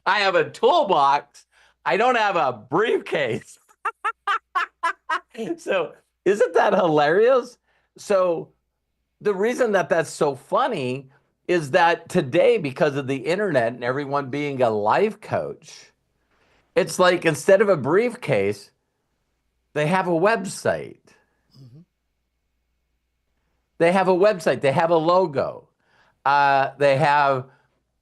I have a toolbox. I don't have a briefcase. So isn't that hilarious? So the reason that that's so funny is that today, because of the internet and everyone being a life coach, it's like instead of a briefcase, they have a website. Mm-hmm. They have a website. They have a logo. They have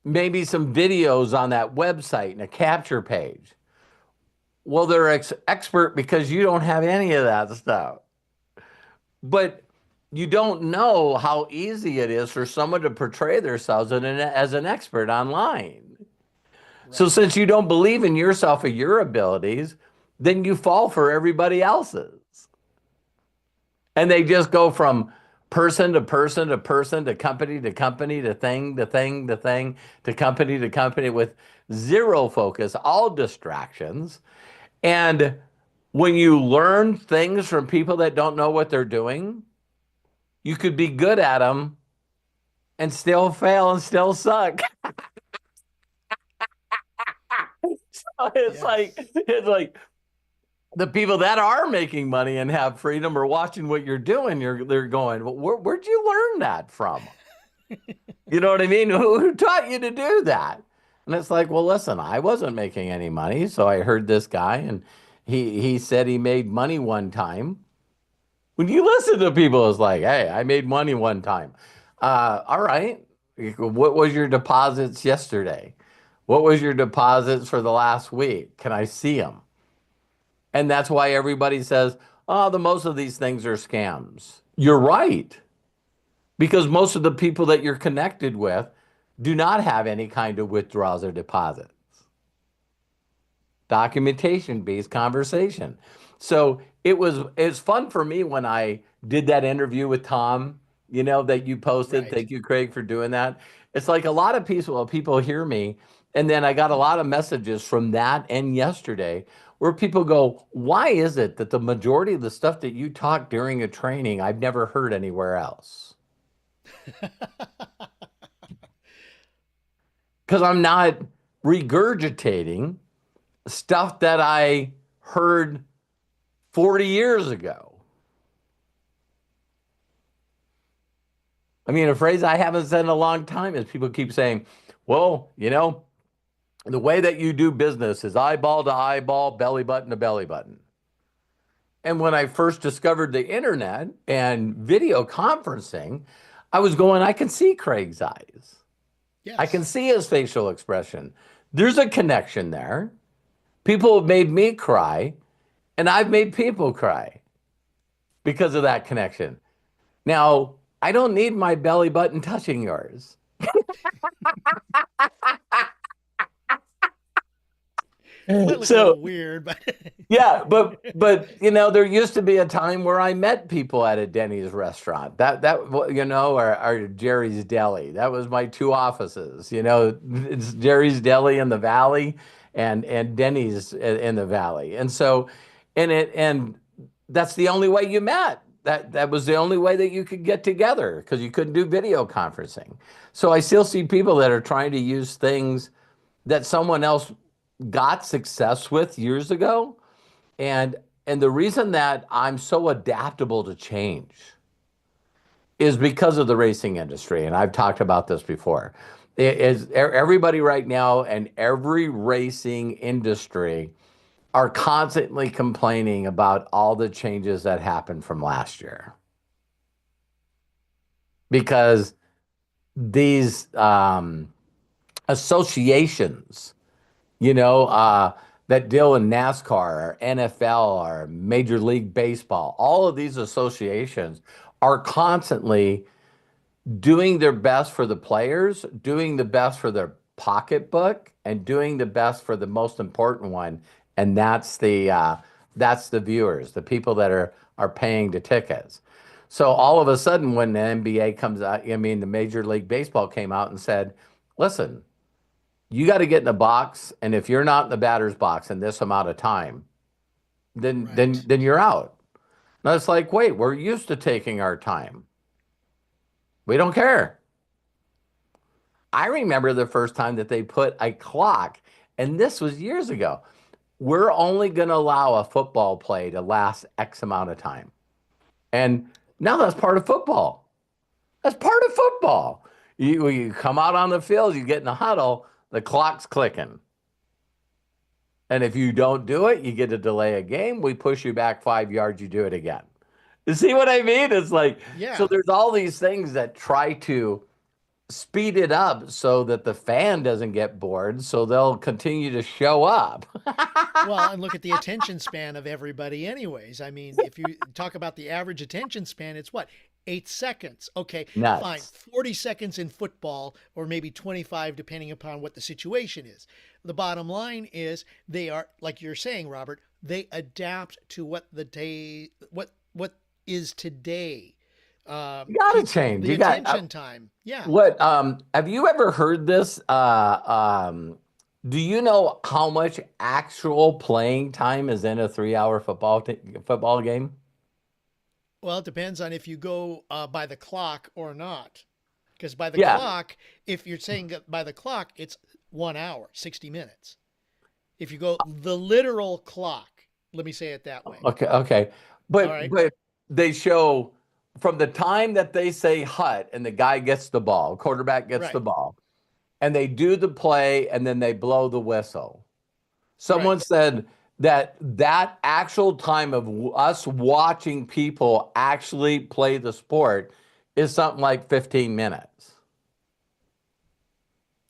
maybe some videos on that website and a capture page. Well, they're expert because you don't have any of that stuff. But you don't know how easy it is for someone to portray themselves as an expert online. Right. So since you don't believe in yourself or your abilities, then you fall for everybody else's. And they just go from person to person to person to company to company to thing to thing to thing to company with zero focus, all distractions. And when you learn things from people that don't know what they're doing, you could be good at them and still fail and still suck. So Yes. it's like the people that are making money and have freedom are watching what you're doing. They're going, well, where'd you learn that from? You know what I mean? Who taught you to do that? And it's like, well, listen, I wasn't making any money, so I heard this guy, and he said he made money one time. When you listen to people, it's like, hey, I made money one time. All right. What was your deposits yesterday? What was your deposits for the last week? Can I see them? And that's why everybody says, oh, the most of these things are scams. You're right. Because most of the people that you're connected with do not have any kind of withdrawals or deposits. Documentation based conversation. So it's fun for me when I did that interview with Tom, that you posted. Right. Thank you, Craig, for doing that. It's like a lot of people hear me, and then I got a lot of messages from that and yesterday where people go, why is it that the majority of the stuff that you talk during a training I've never heard anywhere else? Because I'm not regurgitating stuff that I heard 40 years ago. I mean, a phrase I haven't said in a long time is people keep saying, well, the way that you do business is eyeball to eyeball, belly button to belly button. And when I first discovered the internet and video conferencing, I was going, I can see Craig's eyes. I can Yes. see his facial expression. There's a connection there. People have made me cry, and I've made people cry because of that connection. Now, I don't need my belly button touching yours. Might look a So, little weird, but yeah, but there used to be a time where I met people at a Denny's restaurant. Or Jerry's Deli. That was my two offices. It's Jerry's Deli in the Valley and Denny's in the Valley. And so, and that's the only way you met. That was the only way that you could get together because you couldn't do video conferencing. So I still see people that are trying to use things that someone else got success with years ago. And the reason that I'm so adaptable to change is because of the racing industry. And I've talked about this before. It is everybody right now and every racing industry are constantly complaining about all the changes that happened from last year because these associations, you know, uh, that deal in NASCAR or NFL or Major League Baseball, all of these associations are constantly doing their best for the players, doing the best for their pocketbook, and doing the best for the most important one, and that's the viewers, the people that are paying the tickets. So all of a sudden, when the NBA comes out, I mean, the Major League Baseball came out and said, "Listen, you got to get in the box, and if you're not in the batter's box in this amount of time, then then right. then you're out." And it's like, wait, we're used to taking our time. We don't care. I remember the first time that they put a clock, and this was years ago. We're only going to allow a football play to last X amount of time. And now that's part of football. That's part of football. You come out on the field, you get in the huddle, the clock's clicking. And if you don't do it, you get to delay a game. We push you back 5 yards, you do it again. You see what I mean? It's like, so Yeah. there's all these things that try to speed it up so that the fan doesn't get bored, so they'll continue to show up. Well, and look at the attention span of everybody, anyways. I mean, if you talk about the average attention span, it's what? 8 seconds. Okay, fine. Nuts. 40 seconds in football, or maybe 25, depending upon what the situation is. The bottom line is they are, like you're saying, Robert, they adapt to what is today. You got to change. The You got attention time. Yeah. what? Have you ever heard this? Do you know how much actual playing time is in a 3 hour football game? Well, it depends on if you go by the clock or not. Because by the Yeah. clock, if you're saying that by the clock, it's 1 hour, 60 minutes. If you go the literal clock, let me say it that way. Okay. Okay. All But right. they show from the time that they say hut and the guy gets the ball, quarterback gets the Right. ball, and they do the play and then they blow the whistle. Right. Someone said that that actual time of us watching people actually play the sport is something like 15 minutes.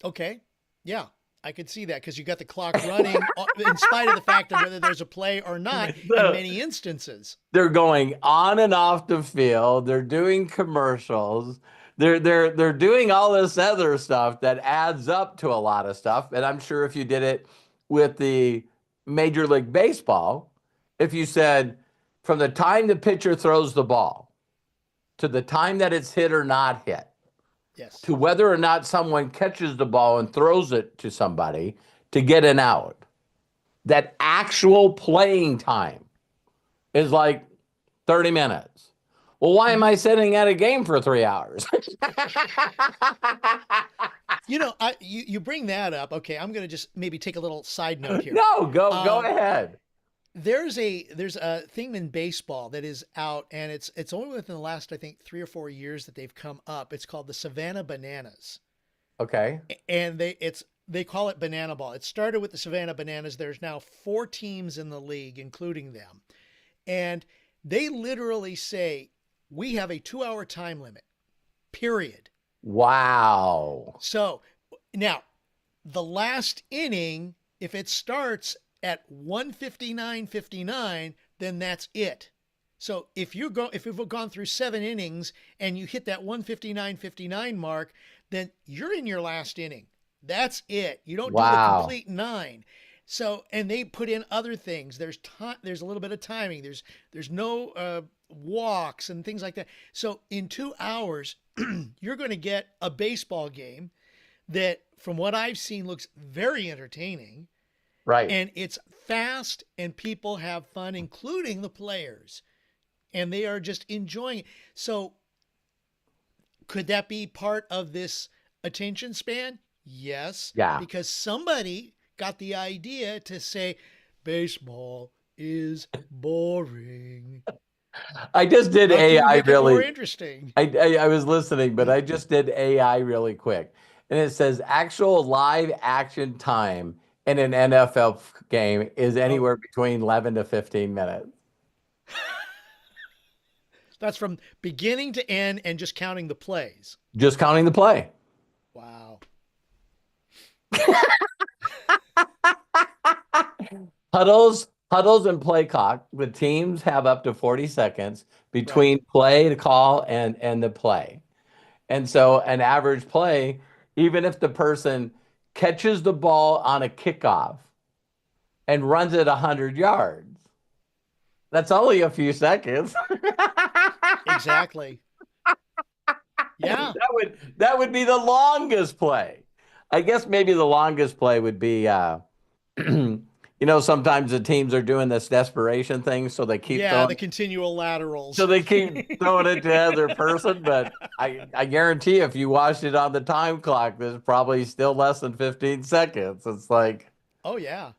Okay. Yeah. I could see that because you got the clock running in spite of the fact of whether there's a play or not in many instances. They're going on and off the field. They're doing commercials. They're doing all this other stuff that adds up to a lot of stuff. And I'm sure if you did it with the Major League Baseball, if you said from the time the pitcher throws the ball to the time that it's hit or not hit, Yes. to whether or not someone catches the ball and throws it to somebody to get an out, that actual playing time is like 30 minutes. Well, why am Mm-hmm. I sitting at a game for 3 hours? You bring that up. Okay, I'm gonna just maybe take a little side note here. No, go Um, ahead. there's a thing in baseball that is out, and it's only within the last I think 3 or 4 years that they've come up. It's called the Savannah Bananas, Okay. and they call it Banana Ball. It started with the Savannah Bananas. There's now 4 teams in the league, including them, and they literally say we have a 2 hour time limit. Period. Wow. So now the last inning, if it starts at 159.59, then that's it. So if you've gone through 7 innings and you hit that 159.59 mark, then you're in your last inning. That's it. You don't do the Wow. complete 9. So and they put in other things. There's time. There's a little bit of timing. There's no walks and things like that. So in 2 hours, you're going to get a baseball game that, from what I've seen, looks very entertaining. Right. And it's fast and people have fun, including the players. And they are just enjoying it. So could that be part of this attention span? Yes. Yeah. Because somebody got the idea to say baseball is boring. I just did How can we AI make it more really. interesting? I was listening, but I just did AI really quick. And it says actual live action time in an NFL game is Oh, anywhere between 11 to 15 minutes. that's from beginning to end and just counting the plays. Just counting the play. Wow. Huddles and play clock. The teams have up to 40 seconds Right. between play to call and the play. And so an average play, even if the person catches the ball on a kickoff and runs it 100 yards, that's only a few seconds. Exactly. Yeah. That would be the longest play. I guess maybe the longest play would be sometimes the teams are doing this desperation thing, so they keep Yeah, the throwing continual laterals. so they keep throwing it to the other person. But I guarantee if you watched it on the time clock, there's probably still less than 15 seconds. It's like, Oh yeah.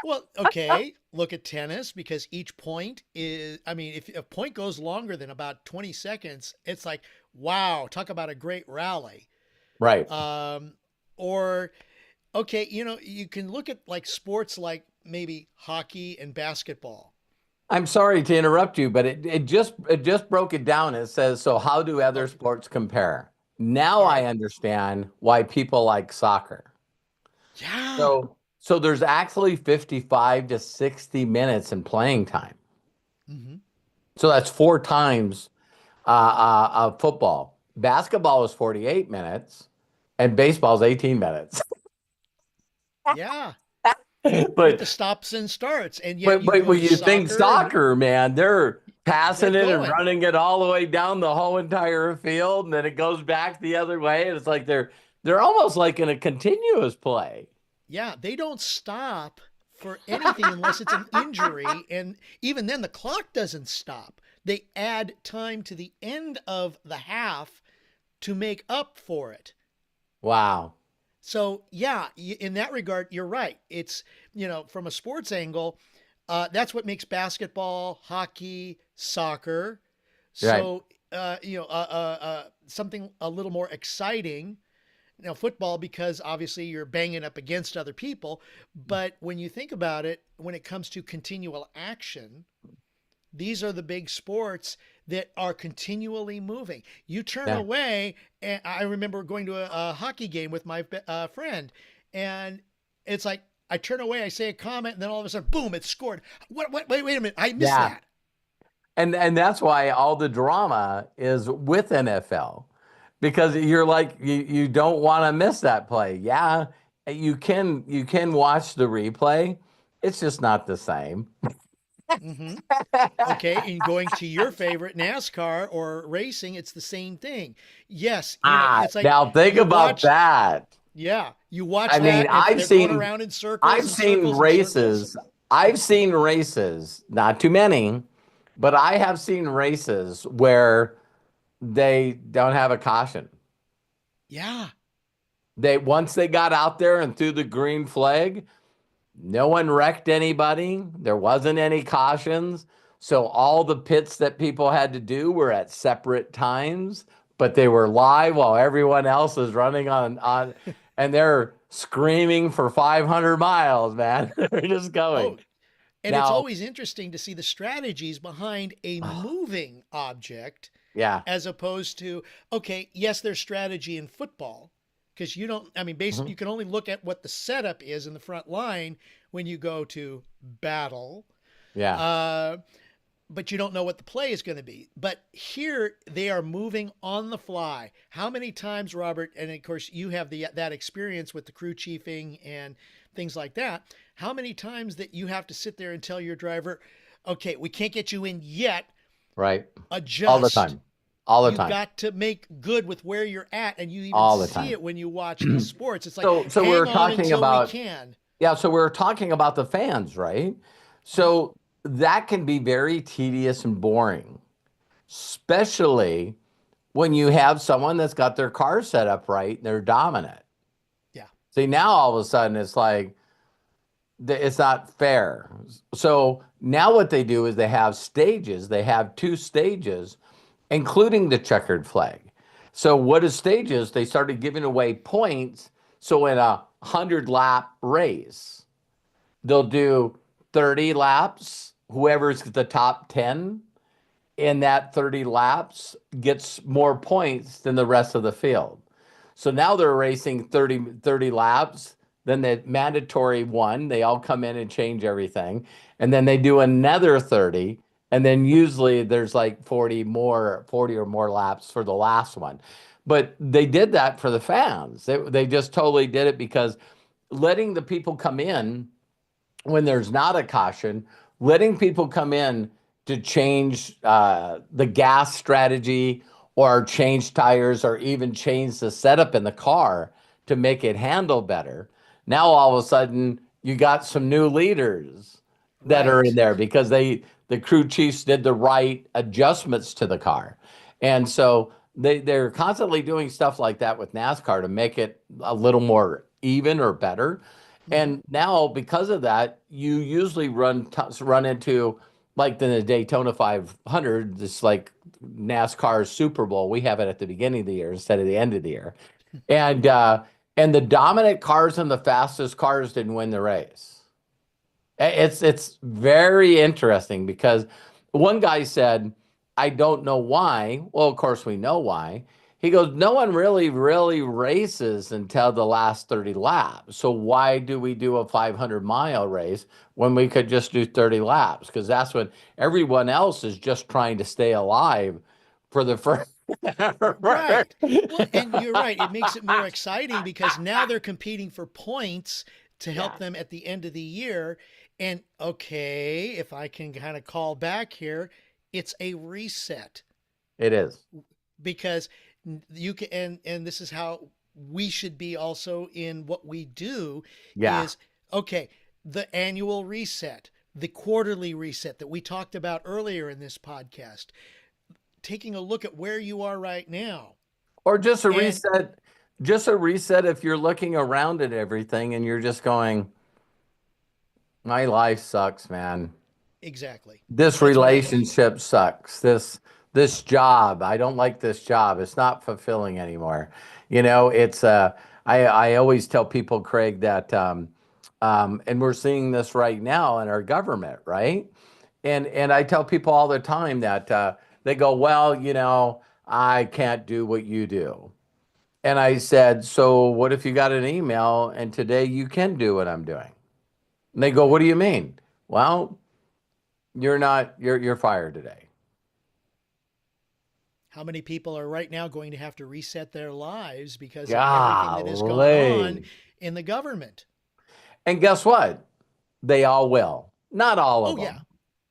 Well, okay. Look at tennis because each point is, I mean, if a point goes longer than about 20 seconds, it's like, wow, talk about a great rally. right. Or, okay, you can look at like sports like maybe hockey and basketball. I'm sorry to interrupt you, but it just broke it down. It says, so how do other Okay. sports compare? Now All I right. understand why people like soccer. Yeah. So there's actually 55 to 60 minutes in playing time. Hmm. So that's 4 times of football. Basketball is 48 minutes, and baseball is 18 minutes. Yeah. with But the stops and starts. And yet but you but go when to you think soccer and soccer, man, they're passing get it and going. running it all the way down the whole entire field, and then it goes back the other way, and it's like they're almost like in a continuous play. Yeah, they don't stop for anything unless it's an injury. And even then, the clock doesn't stop. They add time to the end of the half to make up for it. Wow. So, yeah, in that regard, you're right. It's, from a sports angle, that's what makes basketball, hockey, soccer Right. so, something a little more exciting. Football, because obviously you're banging up against other people. But when you think about it, when it comes to continual action, these are the big sports that are continually moving. You turn Yeah. away, and I remember going to a hockey game with my friend, and it's like I turn away, I say a comment, and then all of a sudden, boom, it's scored. What? Wait a minute, I missed Yeah. that. And that's why all the drama is with NFL because you're like you don't want to miss that play. Yeah, you can watch the replay. It's just not the same. Mm-hmm. Okay, and going to your favorite NASCAR or racing, it's the same thing. Yes, it's like Now think you about watch, that. yeah, you watch I mean, that, and they're going around in circles I've and seen circles and circles. races. I've seen races, not too many, but I have seen races where they don't have a caution. Yeah. They once they got out there and threw the green flag, no one wrecked anybody. There wasn't any cautions. So all the pits that people had to do were at separate times, but they were live while everyone else is running on and they're screaming for 500 miles, man. They're just going. Oh, and it's Now, always interesting to see the strategies behind a moving object yeah. as opposed to, okay, yes, there's strategy in football because you don't, I mean, basically, Mhm. you can only look at what the setup is in the front line when you go to battle. Yeah. Uh, but you don't know what the play is going to be. But here they are moving on the fly. How many times, Robert? And of course, you have that experience with the crew chiefing and things like that. How many times that you have to sit there and tell your driver, "Okay, we can't get you in yet. Right. All the Adjust." time. All the You've time. got to make good with where you're at, and you even All the see time. it when you watch these sports. It's like, So we hang were on talking until we about can. Yeah, so we're talking about the fans, right? Mhm. So that can be very tedious and boring, especially when you have someone that's got their car set up right and they're dominant. Yeah. See, now all of a sudden it's like it's not fair. So now what they do is they have stages. They have two stages, including the checkered flag. So what is stages? They started giving away points. So in a 100 lap race, they'll do 30 laps. Whoever's the top 10 in that 30 laps gets more points than the rest of the field. So now they're racing 30 laps. Then the mandatory one, they all come in and change everything. And then they do another 30. And then usually there's like 40 or more laps for the last one. But they did that for the fans. They just totally did it because letting the people come in when there's not a caution, letting people come in to change the gas strategy or change tires or even change the setup in the car to make it handle better. Now all of a sudden you got some new leaders that are in Right. there because the crew chiefs did the right adjustments to the car. And so they're constantly doing stuff like that with NASCAR to make it a little more even or better. Hmm. And now, because of that, you usually run into like the Daytona 500, this like NASCAR Super Bowl. We have it at the beginning of the year instead of the end of the year, and uh, and the dominant cars and the fastest cars didn't win the race. It's very interesting because one guy said, "I don't know why." Well, of course we know why. He goes, "No one really races until the last 30 laps. So why do we do a 500-mile race when we could just do 30 laps? Because that's when everyone else is just trying to stay alive for the first." Right. Well, and you're right. It makes it more exciting because now they're competing for points to help Yeah, them at the end of the year. And okay, if I can kind of call back here, it's a reset it is. because you can, and this is how we should be also in what we do Yeah. is okay, the annual reset, the quarterly reset that we talked about earlier in this podcast, taking a look at where you are right now. Or And just a reset if you're looking around at everything and you're just going, my life sucks, man. exactly. This That's what I relationship sucks. This job, I don't like this job. It's not fulfilling anymore. It's I always tell people, Craig, that and we're seeing this right now in our government, right? And I tell people all the time that they go, well, I can't do what you do. And I said, so what if you got an email and today you can do what I'm doing? And they go, what right. do you mean? Well, you're fired today. How many people are right now going to have to reset their lives because of everything that has gone on Golly. in the government? And guess what? They all will. Not all of Oh yeah. them.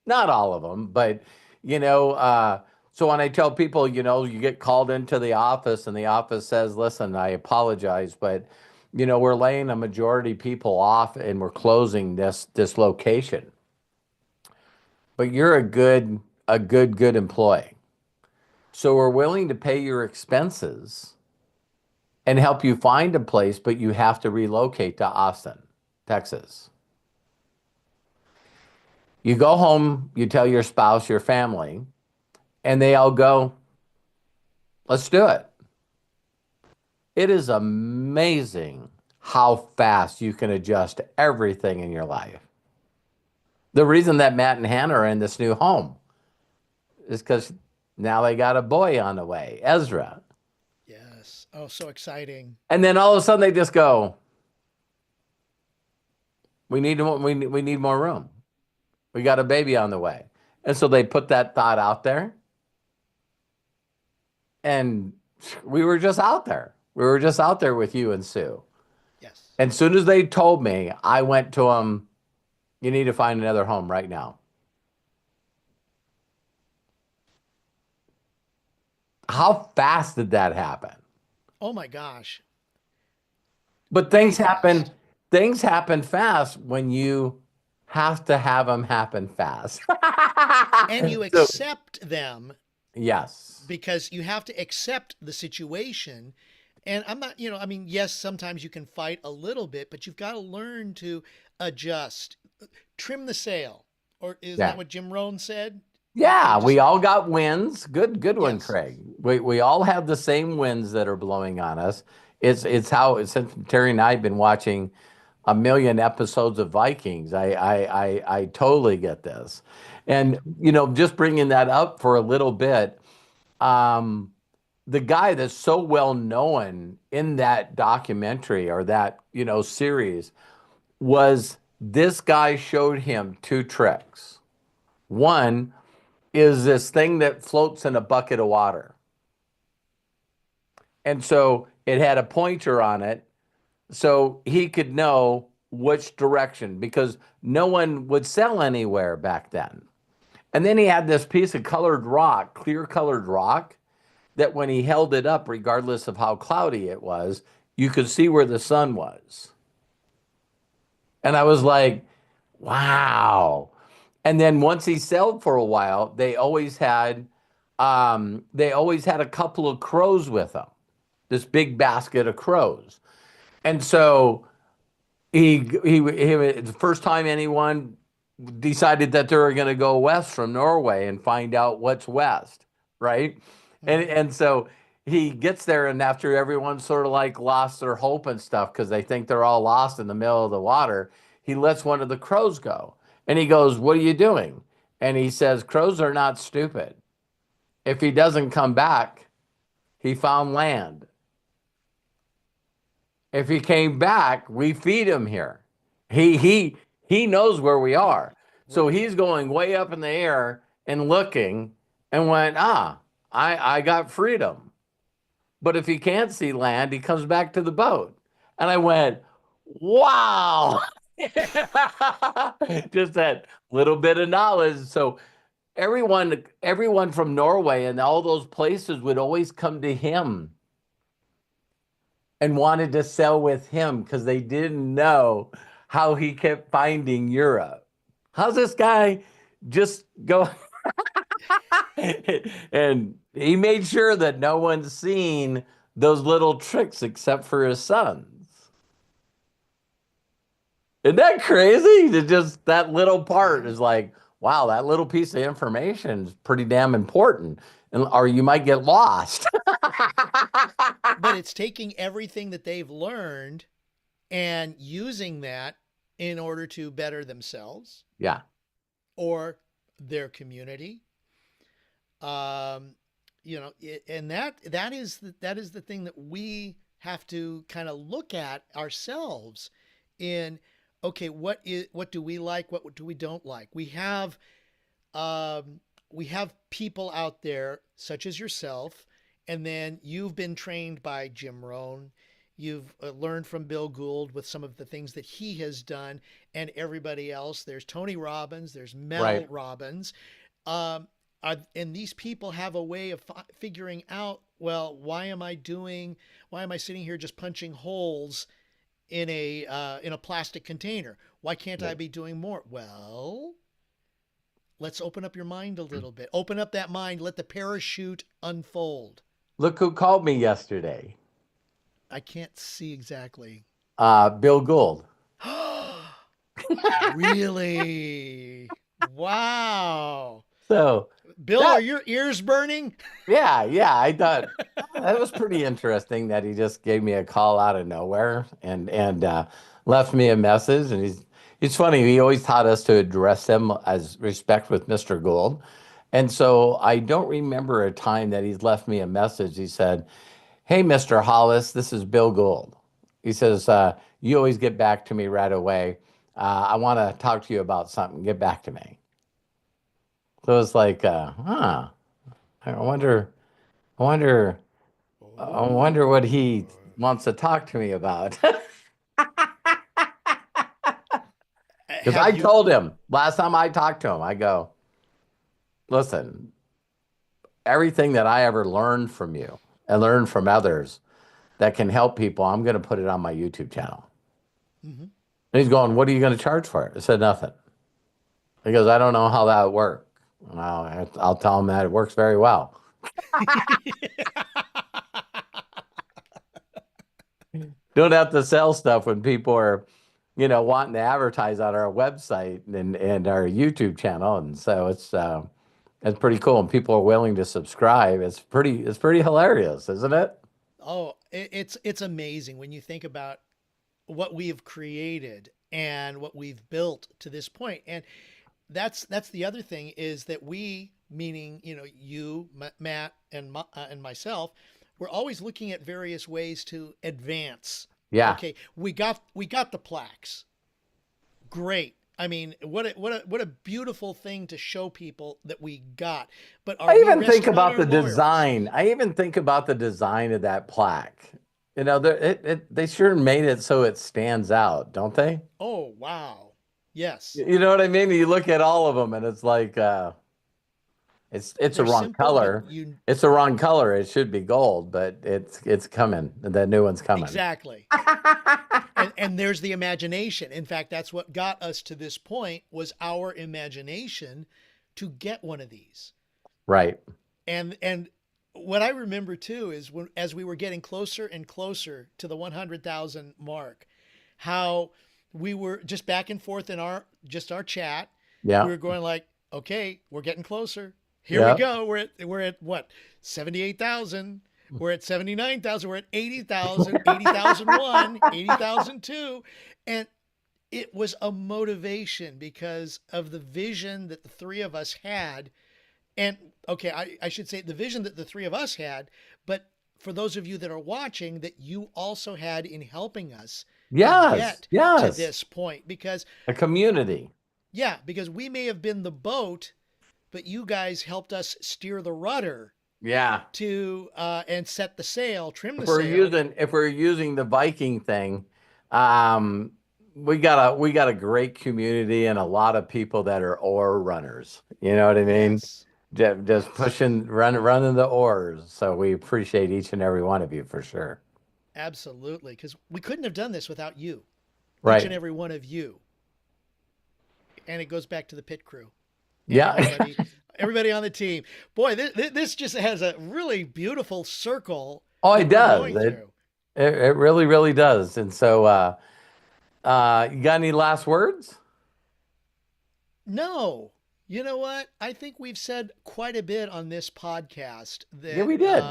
Not all of them, but you know, uh, so when I tell people, you get called into the office and the office says, listen, I apologize, but we're laying a majority people off and we're closing this location. But you're a good employee. So we're willing to pay your expenses and help you find a place, but you have to relocate to Austin, Texas. You go home, you tell your spouse, your family, and they all go, let's do it. It is amazing how fast you can adjust everything in your life. The reason that Matt and Hannah are in this new home is because now they got a boy on the way, Ezra. Yes. Oh, so exciting. And then all of a sudden they just go, we need more room. We got a baby on the way. And so they put that thought out there. And we were just out there. We were just out there with you and Sue. Yes. And as soon as they told me, I went to them, you need to find another home right now. How fast did that happen? Oh my gosh. But Way things happen, fast. things happen fast when you have to have them happen fast. And you So, accept them yes. because you have to accept the situation. And I'm not, I mean, yes, sometimes you can fight a little bit, but you've got to learn to adjust, trim the sail. Or isn't that Yeah. what Jim Rohn said? You Yeah, we just, all got wins. Good one, yes, Craig. We all have the same winds that are blowing on us. It's how since Terry and I have been watching a million episodes of Vikings. I totally get this. And right. just bringing that up for a little bit, um, the guy that's so well known in that documentary or that, series was this guy showed him two tricks. One is this thing that floats in a bucket of water. And so it had a pointer on it so he could know which direction because no one would sell anywhere back then. And then he had this piece of colored rock, clear colored rock, that when he held it up, regardless of how cloudy it was, you could see where the sun was. And I was like, wow. And then once he sailed for a while, they always had a couple of crows with them, this big basket of crows. And so the first time anyone decided that they were going to go west from Norway and find out what's west, right? And Mm-hmm. and so he gets there, and after everyone's sort of like lost their hope and stuff because they think they're all lost in the middle of the water, he lets one of the crows go, and he goes, "What are you doing?" And he says, "Crows are not stupid. If he doesn't come back, he found land. If he came back, we feed him here. He knows where we are. So Right. he's going way up in the air and looking and went, I got freedom. But if he can't see land, he comes back to the boat. And I went, Wow. Just that little bit of knowledge. So everyone from Norway and all those places would always come to him and wanted to sell with him because they didn't know how he kept finding Europe. How's this guy just go? And he made sure that no one's seen those little tricks except for his sons. Isn't that crazy? Just that little part Yeah. is like, wow, that little piece of information is pretty damn important. And or you might get lost. But it's taking everything that they've learned and using that in order to better themselves Yeah. or their community. Um, and that is the thing that we have to kind of look at ourselves in. Okay, what do we like? What do we don't like? Um, we have people out there such as yourself, and then you've been trained by Jim Rohn. You've learned from Bill Gould with some of the things that he has done, and everybody else. There's Tony Robbins. There's Mel Right. Robbins. Um, and these people have a way of figuring out, well, why am I sitting here just punching holes in a plastic container? Why can't I Right. be doing more? Well, let's open up your mind a little bit. Open up that mind. Let the parachute unfold. Look who called me yesterday. I can't see exactly. Bill Gould. Really? Wow. So Bill, are that, your ears burning? yeah, I thought that was pretty interesting that he just gave me a call out of nowhere and left me a message. And he's funny. He always taught us to address him as respect with Mr. Gould. And so I don't remember a time that he's left me a message. He said, "Hey, Mr. Hollis, this is Bill Gould." He says, "You always get back to me right away. I want to talk to you about something. Get back to me." So it's like, I wonder, I wonder, I wonder what he Oh. wants to talk to me about. Because Have I you told him last time I talked to him, I go, listen, everything that I ever learned from you and learned from others that can help people, I'm going to put it on my YouTube channel. Mhm. And he's going, what are you going to charge for it? I said, nothing. He goes, I don't know how that would work. Well, I'll tell him that it works very well. Don't have to sell stuff when people are, wanting to advertise on our website and our YouTube channel. And so it's pretty cool. And people are willing to subscribe. It's pretty hilarious, isn't it? Oh, it's amazing when you think about what we have created and what we've built to this point. And that's the other thing is that we, meaning you, Matt, and myself, we're always looking at various ways to advance. Yeah. Okay, we got the plaques. Great. I mean, what a beautiful thing to show people that we got. But are I we even think resting on about our the laurels? design. I even think about the design of that plaque. They sure made it so it stands out, don't they? Oh, wow. Yes. You know what I mean? You look at all of them and it's like it's a They're wrong simple, but color. you It's the wrong color. It should be gold, but it's coming. The new one's coming. exactly. And there's the imagination. In fact, that's what got us to this point was our imagination to get one of these. Right. And what I remember too is when as we were getting closer and closer to the 100,000 mark, how we were just back and forth in our chat. We Yeah. were going like, okay, we're getting closer. Here we Yeah. go. We're at what? 78,000. We're at 79,000. We're at 80,000, 80,001, 80,002. And it was a motivation because of the vision that the three of us had. And okay, I should say the vision that the three of us had, but for those of you that are watching, that you also had in helping us to Yes. get to Yes. this point. Because, A community. yeah, because we may have been the boat, but you guys helped us steer the rudder Yeah. to and set the sail, trim the If we're sail. using if we're using the Viking thing, Um, we got a great community and a lot of people that are oar runners. You know what I mean? Yes. Just Yes. pushing, running the oars. So we appreciate each and every one of you for sure. Absolutely. Because we couldn't have done this without you, each and Right. every one of you. And it goes back to the pit crew and Yeah. everybody on the team. Boy, this just has a really beautiful circle Oh, that it we're does. going It, through. it it really, really does. And so you got any last words? No, you know what? I think we've said quite a bit on this podcast Yeah, that we did.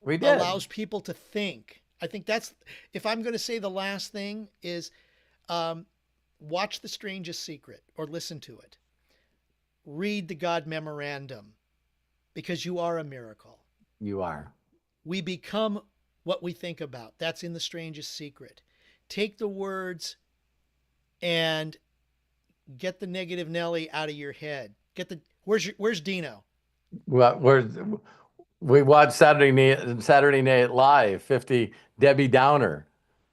We did. allows people to think. I think that's, if I'm going to say the last thing, is um, watch The Strangest Secret or listen to it. Read the God Memorandum because you are a miracle. You are. We become what we think about. That's in The Strangest Secret. Take the words and get the negative Nelly out of your head. Where's Dino? Well, we watched Saturday Night Live, 50 Debbie Downer.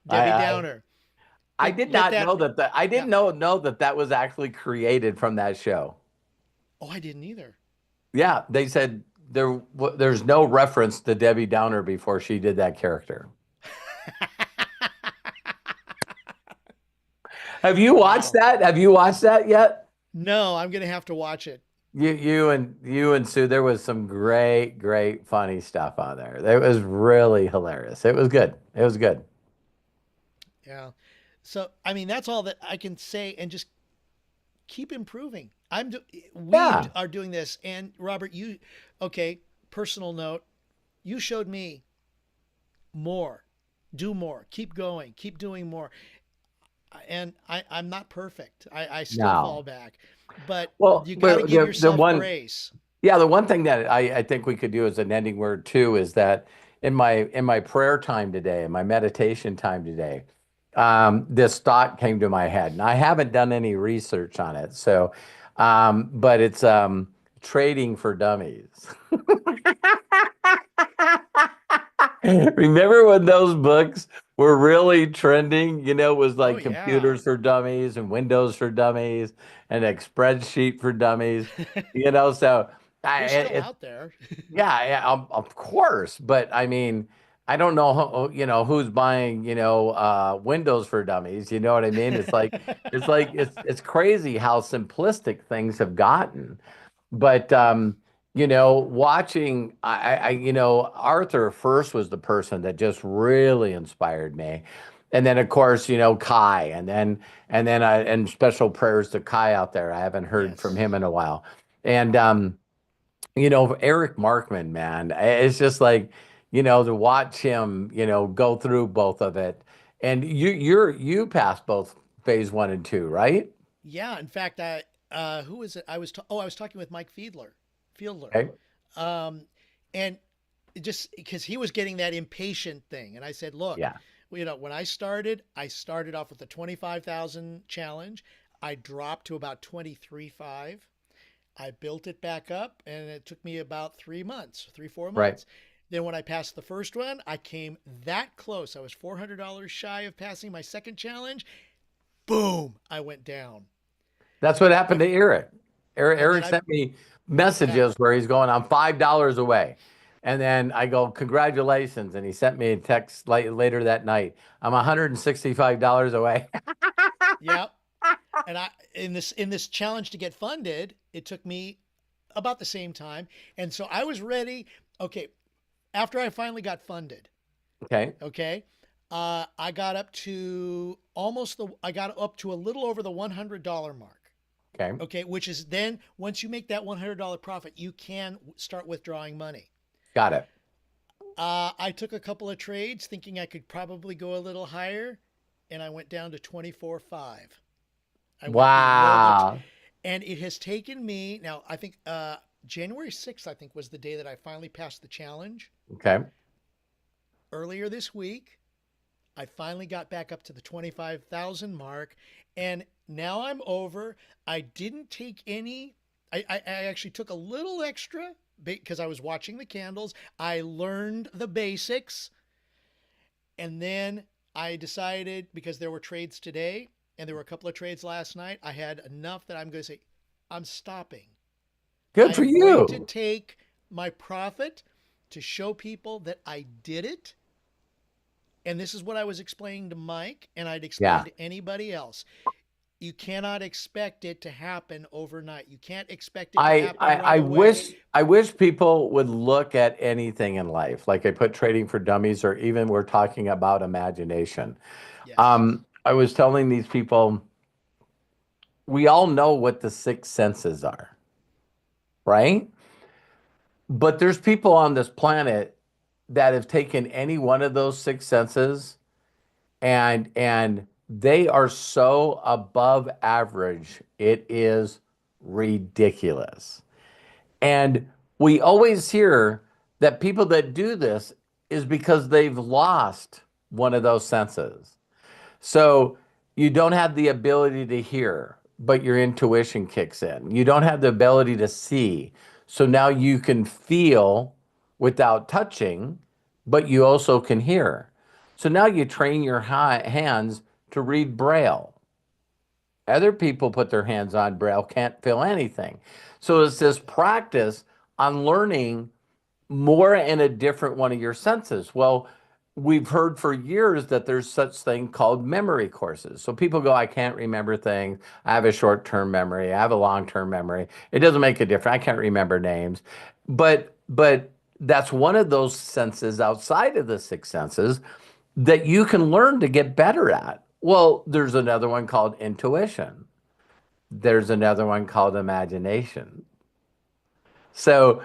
I, Debbie I Downer. I did Get not that. know that I Yeah. didn't know that that was actually created from that show. Oh, I didn't either. Yeah, they said there's no reference to Debbie Downer before she did that character. Have you watched Wow. that? Have you watched that yet? No, I'm gonna have to watch it. You and Sue, there was some great funny stuff on there. It was really hilarious. It was good. It was good. Yeah. So I mean, that's all that I can say, and just keep improving. We Yeah. are doing this, and Robert, okay? Personal note, you showed me more. Do more. Keep going. Keep doing more. And I'm not perfect. I still fall No. back, but Well, you got to but give the yourself one grace. yeah, the one thing that I think we could do as an ending word too is that in my prayer time today, in my meditation time today, this thought came to my head, and I haven't done any research on it. So, but it's trading for dummies. Remember when those books were really trending? It was Oh like yeah, computers for dummies and Windows for dummies and a spreadsheet for dummies. So they're still it, out there. yeah, yeah, of course. But I mean, I don't know, who's buying, Windows for dummies. You know what I mean? It's crazy how simplistic things have gotten. But watching Arthur first was the person that just really inspired me. And then of course, Kai, and special prayers to Kai out there. I haven't heard from Yes. him in a while. And Eric Markman, man, it's just like, to watch him, go through both of it. And you passed both phase 1 and 2, right? Yeah. In fact, who is it? I was talking with Mike Fiedler, Okay. um, and just because he was getting that impatient thing, and I said, look, Yeah. when I started off with the 25,000 challenge. I dropped to about 23.5. I built it back up, and it took me about 3 months, 4 Right. months. Then when I passed the first one, I came that close. I was $400 shy of passing my second challenge. Boom, I went down. That's what happened to Eric. Eric, And then Eric sent me yeah, messages where he's going, I'm $5 away. And then I go, congratulations. And he sent me a text later that night. I'm $165 away. yeah. And in this challenge to get funded, it took me about the same time. And so I was ready. Okay, after I finally got funded, Okay. okay, I got up to a little over the $100 mark. Okay. Okay, which is then once you make that $100 profit, you can start withdrawing money. Got it. I took a couple of trades thinking I could probably go a little higher, and I went down to 24.5. I went below Wow. and it has taken me now. I think January 6th, I think, was the day that I finally passed the challenge. Okay. Earlier this week, I finally got back up to the 25,000 mark, and now I'm over. I didn't take any. I actually took a little extra because I was watching the candles. I learned the basics, and then I decided because there were trades today and there were a couple of trades last night, I had enough that I'm going to say, I'm stopping. Good I for am going to you. take my profit to show people that I did it. And this is what I was explaining to Mike, and I'd explain Yeah. to anybody else. You cannot expect it to happen overnight. You can't expect it to I, happen I right I away. wish I wish people would look at anything in life, like I put trading for dummies, or even we're talking about imagination. Yes. I was telling these people, we all know what the six senses are, right? But there's people on this planet that have taken any one of those six senses and they are so above average. It is ridiculous. And we always hear that people that do this is because they've lost one of those senses. So you don't have the ability to hear, but your intuition kicks in. You don't have the ability to see. So now you can feel without touching, but you also can hear. So now you train your hands to read Braille. Other people put their hands on Braille, can't feel anything. So it's this practice on learning more in a different one of your senses. Well, we've heard for years that there's such thing called memory courses. So people go, I can't remember things. I have a short-term memory. I have a long-term memory. It doesn't make a difference. I can't remember names. But that's one of those senses outside of the six senses that you can learn to get better at. Well, there's another one called intuition. There's another one called imagination. So,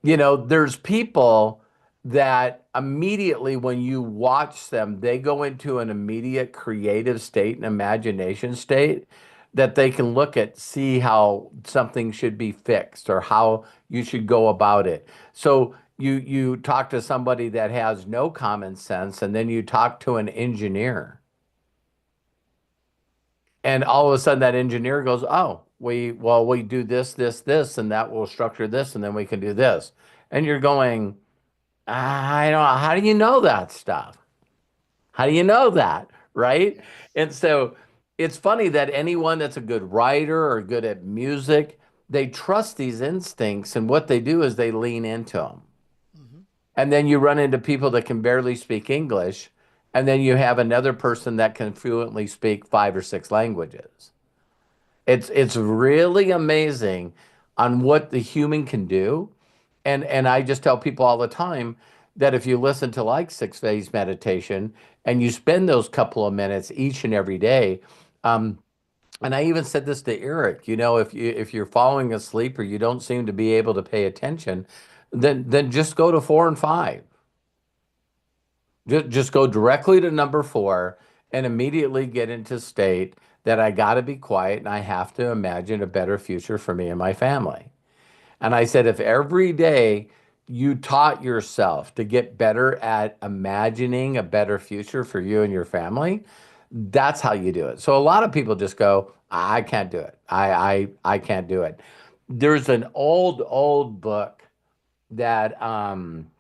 there's people that immediately, when you watch them, they go into an immediate creative state and imagination state that they can look at, see how something should be fixed or how you should go about it. So you talk to somebody that has no common sense, and then you talk to an engineer. And all of a sudden that engineer goes, oh, we do this, this, this, and that will structure this, and then we can do this. And you're going, I don't know, how do you know that stuff? How do you know that? Right? Yes. And so it's funny that anyone that's a good writer or good at music, they trust these instincts, and what they do is they lean into them. Mm-hmm. And then you run into people that can barely speak English, and then you have another person that can fluently speak five or six languages. It's really amazing on what the human can do. And I just tell people all the time that if you listen to like 6 phase meditation and you spend those couple of minutes each and every day, um, and I even said this to Eric, if you're falling asleep or you don't seem to be able to pay attention, then just go to 4 and 5. Just go directly to number 4 and immediately get into state that I got to be quiet and I have to imagine a better future for me and my family. And I said, if every day you taught yourself to get better at imagining a better future for you and your family, that's how you do it. So a lot of people just go, I can't do it. I can't do it. There's an old book that I'm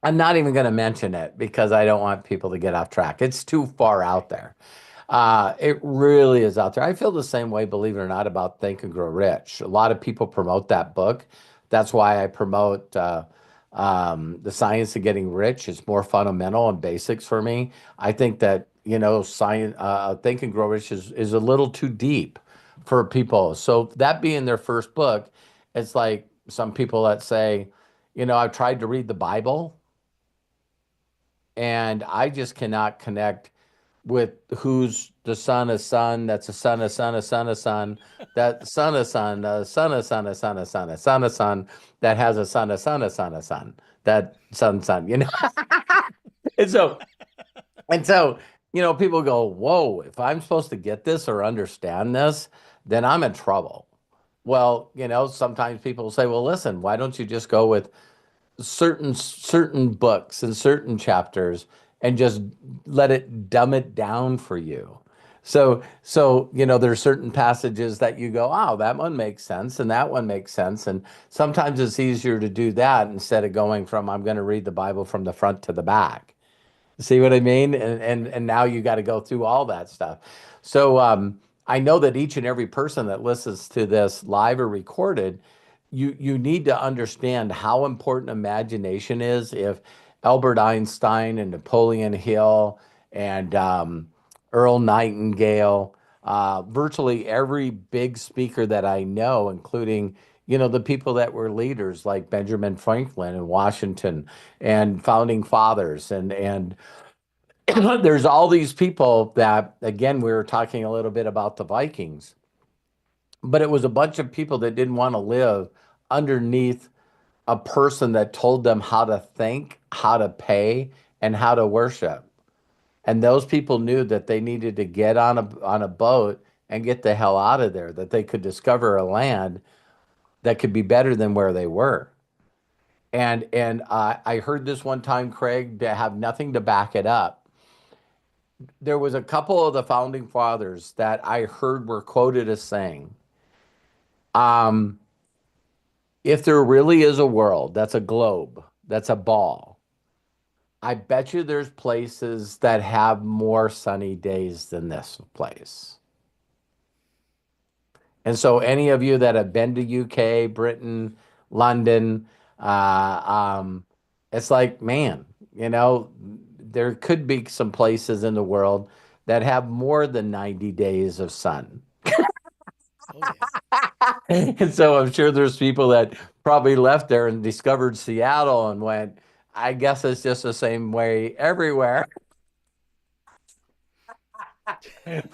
not even going to mention it because I don't want people to get off track. It's too far Okay. out there. It really is out there. I feel the same way, believe it or not, about Think and Grow Rich. A lot of people promote that book. That's why I promote The Science of Getting Rich. It's more fundamental and basics for me. I think that, science, Think and Grow Rich is a little too deep for people. So that being their first book, it's like some people that say, I've tried to read the Bible and I just cannot connect with who's the son of son, that's a son of son of son of son, that son of son, son of son of son of son of son of son, that has a son of son of son of son, that son. And so, and so, people go, whoa, if I'm supposed to get this or understand this, then I'm in trouble. Well, sometimes people say, well, listen, why don't you just go with certain books and certain chapters and just let it dumb it down for you. So there's certain passages that you go, oh, that one makes sense and that one makes sense. And sometimes it's easier to do that instead of going from I'm going to read the Bible from the front to the back. See what I mean? And now you got to go through all that stuff. So I know that each and every person that listens to this live or recorded, you need to understand how important imagination is. If Albert Einstein and Napoleon Hill and Earl Nightingale, virtually every big speaker that I know, including the people that were leaders like Benjamin Franklin and Washington and founding fathers and there's all these people that, again, we were talking a little bit about the Vikings, but it was a bunch of people that didn't want to live underneath a person that told them how to think, how to pay, and how to worship. And those people knew that they needed to get on a boat and get the hell out of there, that they could discover a land that could be better than where they were. And I heard this one time, Craig, to have nothing to back it up. There was a couple of the founding fathers that I heard were quoted as saying, um, if there really is a world that's a globe, that's a ball, I bet you there's places that have more sunny days than this place. And so, any of you that have been to UK, Britain, London, um, it's like, man, there could be some places in the world that have more than 90 days of sun. Oh yeah. And so I'm sure there's people that probably left there and discovered Seattle and went, I guess it's just the same way everywhere.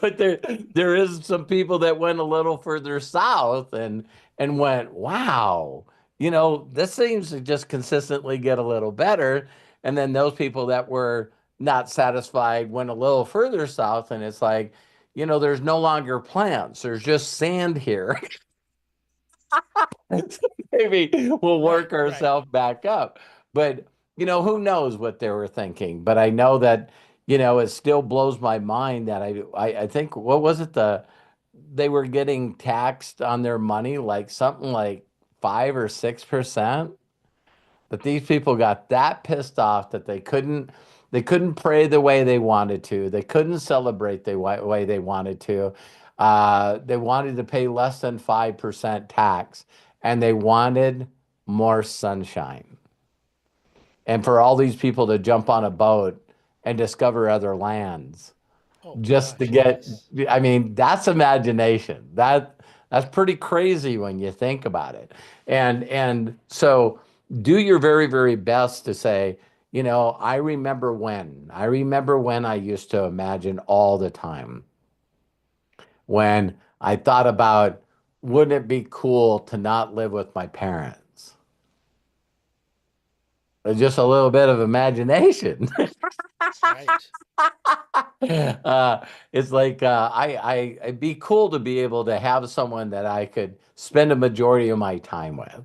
But there is some people that went a little further south and went, wow, this seems to just consistently get a little better. And then those people that were not satisfied went a little further south, and it's like, there's no longer plants, there's just sand here. Maybe we'll Right, work right. ourselves back up. But, who knows what they were thinking. But I know that, it still blows my mind that I think, what was it? They were getting taxed on their money, like something like 5 or 6%. But these people got that pissed off that they couldn't pray the way they wanted to. They couldn't celebrate the way they wanted to. They wanted to pay less than 5% tax, and they wanted more sunshine. And for all these people to jump on a boat and discover other lands Oh just to gosh, get, yes. I mean, that's imagination. That's pretty crazy when you think about it. And so do your very, very best to say, I remember when I used to imagine all the time, when I thought about, wouldn't it be cool to not live with my parents? Just a little bit of imagination. That's right. It's like, it'd be cool to be able to have someone that I could spend a majority of my time with.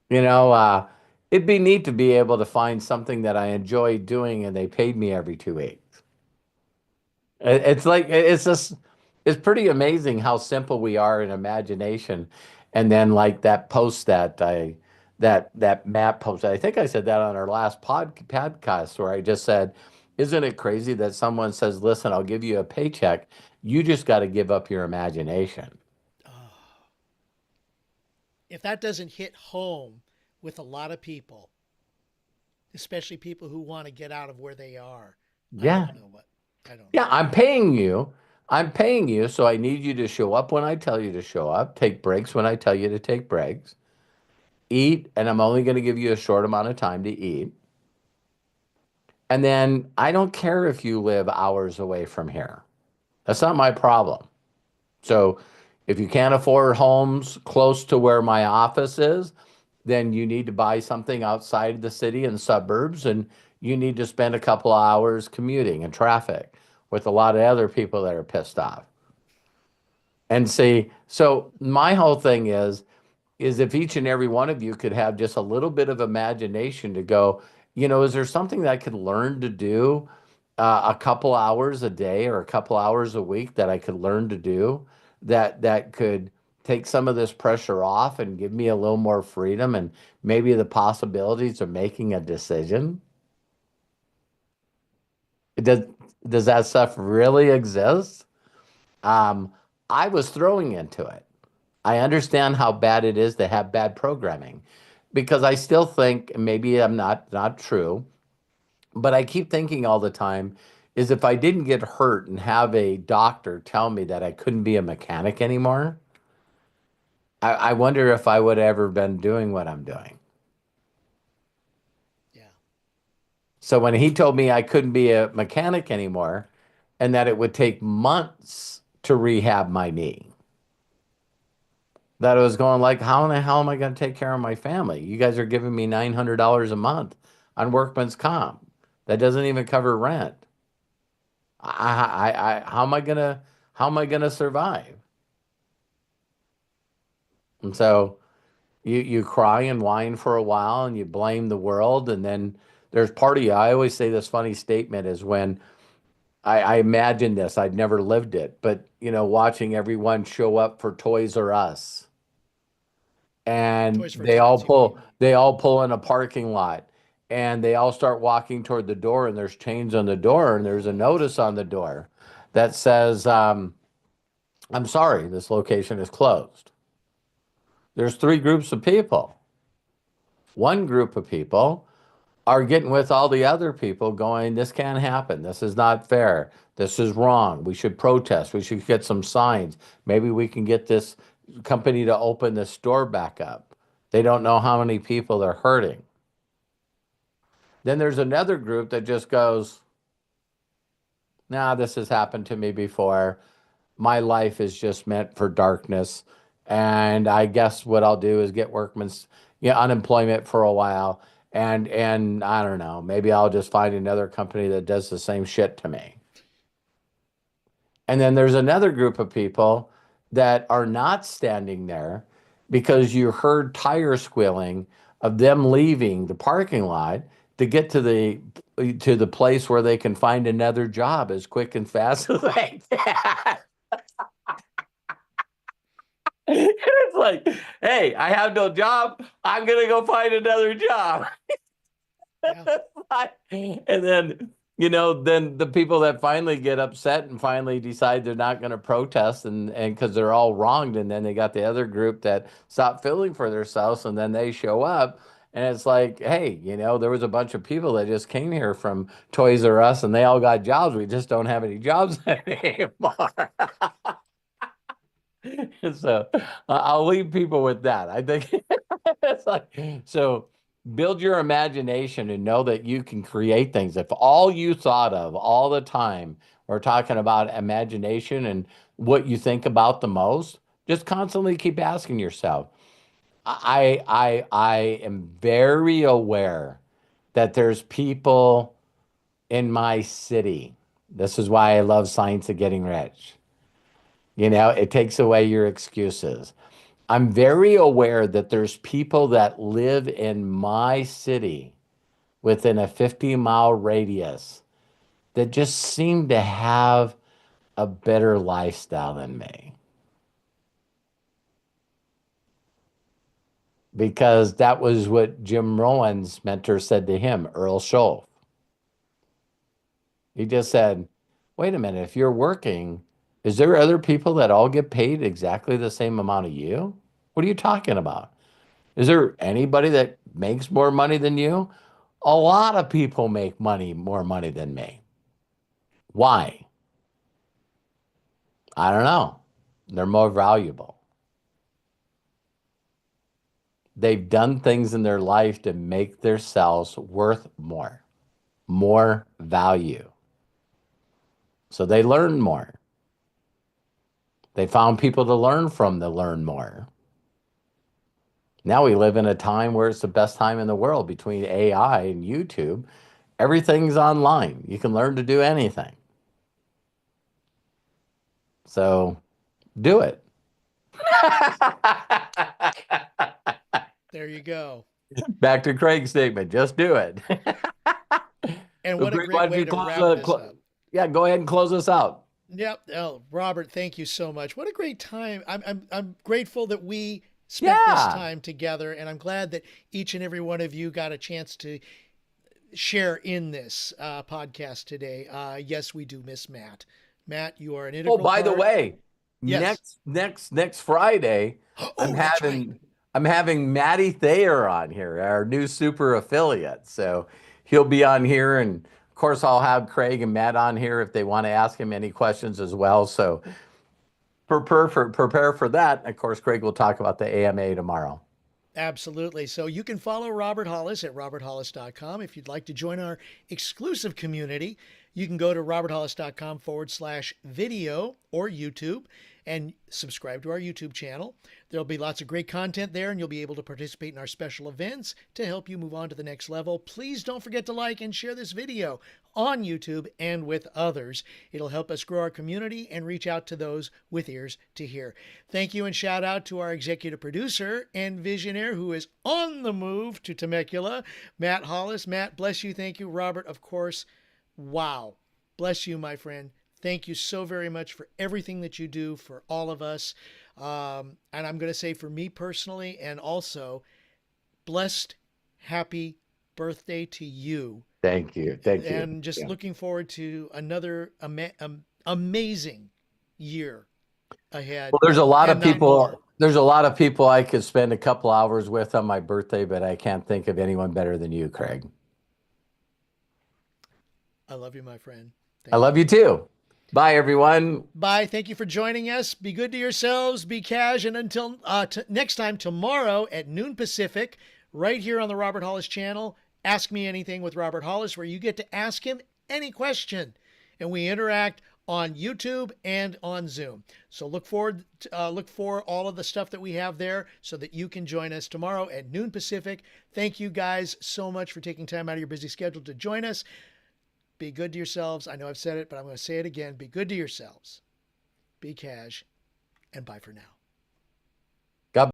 You know, it'd be neat to be able to find something that I enjoy doing and they paid me every 2 weeks. It's like, it's pretty amazing how simple we are in imagination. And then like that post that Matt posted, I think I said that on our last podcast where I just said, isn't it crazy that someone says, listen, I'll give you a paycheck. You just got to give up your imagination. Oh, if that doesn't hit home with a lot of people, especially people who want to get out of where they are, I Yeah. don't know what. I don't Yeah, know. I'm paying you. I'm paying you, so I need you to show up when I tell you to show up, take breaks when I tell you to take breaks, eat, and I'm only going to give you a short amount of time to eat. And then I don't care if you live hours away from here. That's not my problem. So if you can't afford homes close to where my office is, then you need to buy something outside the city and suburbs, and you need to spend a couple of hours commuting in traffic with a lot of other people that are pissed off. And see, so my whole thing is if each and every one of you could have just a little bit of imagination to go, is there something that I could learn to do a couple hours a day or a couple hours a week that I could learn to do that could take some of this pressure off and give me a little more freedom and maybe the possibilities of making a decision? does that stuff really exist? Um, I was throwing into it. I understand how bad it is to have bad programming because I still think, and maybe I'm not true, but I keep thinking all the time is if I didn't get hurt and have a doctor tell me that I couldn't be a mechanic anymore, I wonder if I would have ever been doing what I'm doing. Yeah. So when he told me I couldn't be a mechanic anymore and that it would take months to rehab my knee, that I was going like, how in the hell am I going to take care of my family? You guys are giving me $900 a month on workman's comp. That doesn't even cover rent. How am I gonna survive? And so you cry and whine for a while and you blame the world. And then there's part of you. I always say this funny statement is when I imagine this, I'd never lived it, but watching everyone show up for Toys R Us and Toys for Tots, you mean? they all pull in a parking lot and they all start walking toward the door and there's chains on the door and there's a notice on the door that says, I'm sorry, this location is closed. There's three groups of people. One group of people are getting with all the other people going, this can't happen. This is not fair. This is wrong. We should protest. We should get some signs. Maybe we can get this company to open the store back up. They don't know how many people they're hurting. Then there's another group that just goes, nah, this has happened to me before. My life is just meant for darkness. And I guess what I'll do is get workman's unemployment for a while. And I don't know, maybe I'll just find another company that does the same shit to me. And then there's another group of people that are not standing there because you heard tire squealing of them leaving the parking lot to get to the place where they can find another job as quick and fast as they can. It's like, hey, I have no job. I'm gonna go find another job. Yeah. And then, then the people that finally get upset and finally decide they're not going to protest and because they're all wronged, and then they got the other group that stop feeling for themselves, and then they show up, and it's like, hey, there was a bunch of people that just came here from Toys R Us, and they all got jobs. We just don't have any jobs anymore. So I'll leave people with that. I think it's like, so build your imagination and know that you can create things. If all you thought of all the time, we're talking about imagination and what you think about the most, just constantly keep asking yourself. I am very aware that there's people in my city. This is why I love Science of Getting Rich. It takes away your excuses. I'm very aware that there's people that live in my city within a 50-mile radius that just seem to have a better lifestyle than me. Because that was what Jim Rohan's mentor said to him, Earl Scholl. He just said, wait a minute, if you're working, is there other people that all get paid exactly the same amount of you? What are you talking about? Is there anybody that makes more money than you? A lot of people make more money than me. Why? I don't know. They're more valuable. They've done things in their life to make themselves worth more value. So they learn more. They found people to learn from to learn more. Now we live in a time where it's the best time in the world between AI and YouTube. Everything's online. You can learn to do anything. So do it. There you go. Back to Craig's statement. Just do it. And So what a Craig, why great don't way you to close wrap this up. yeah, go ahead and close us out. Yep. Oh, Robert, thank you so much. What a great time. I'm grateful that we spent this Yeah. time together, and I'm glad that each and every one of you got a chance to share in this podcast today. Yes, we do miss Matt. Matt, you are an Oh, integral by the part. way, Yes. next Friday, I'm Oh, that's right. having Matty Thayer on here, our new super affiliate. So he'll be on here, and of course I'll have Craig and Matt on here if they want to ask him any questions as well. So prepare for that. Of course, Craig will talk about the AMA tomorrow. Absolutely. So you can follow Robert Hollis at roberthollis.com. If you'd like to join our exclusive community, you can go to roberthollis.com/video or YouTube and subscribe to our YouTube channel. There'll be lots of great content there, and you'll be able to participate in our special events to help you move on to the next level. Please don't forget to like and share this video on YouTube and with others. It'll help us grow our community and reach out to those with ears to hear. Thank you, and shout out to our executive producer and visionaire who is on the move to Temecula, Matt Hollis. Matt, bless you. Thank you. Robert, of course. Wow. Bless you, my friend. Thank you so very much for everything that you do for all of us. And I'm going to say for me personally, and also blessed, happy birthday to you. Thank you. Thank you. And just looking forward to another amazing year ahead. Well, there's a lot of and not people. more. There's a lot of people I could spend a couple hours with on my birthday, but I can't think of anyone better than you, Craig. I love you, my friend. I love you too. Bye, everyone. Bye. Thank you for joining us. Be good to yourselves. Be cash. And until next time, tomorrow at noon Pacific, right here on the Robert Hollis channel, Ask Me Anything with Robert Hollis, where you get to ask him any question. And we interact on YouTube and on Zoom. So look for all of the stuff that we have there so that you can join us tomorrow at noon Pacific. Thank you guys so much for taking time out of your busy schedule to join us. Be good to yourselves. I know I've said it, but I'm going to say it again. Be good to yourselves. Be cash, and bye for now.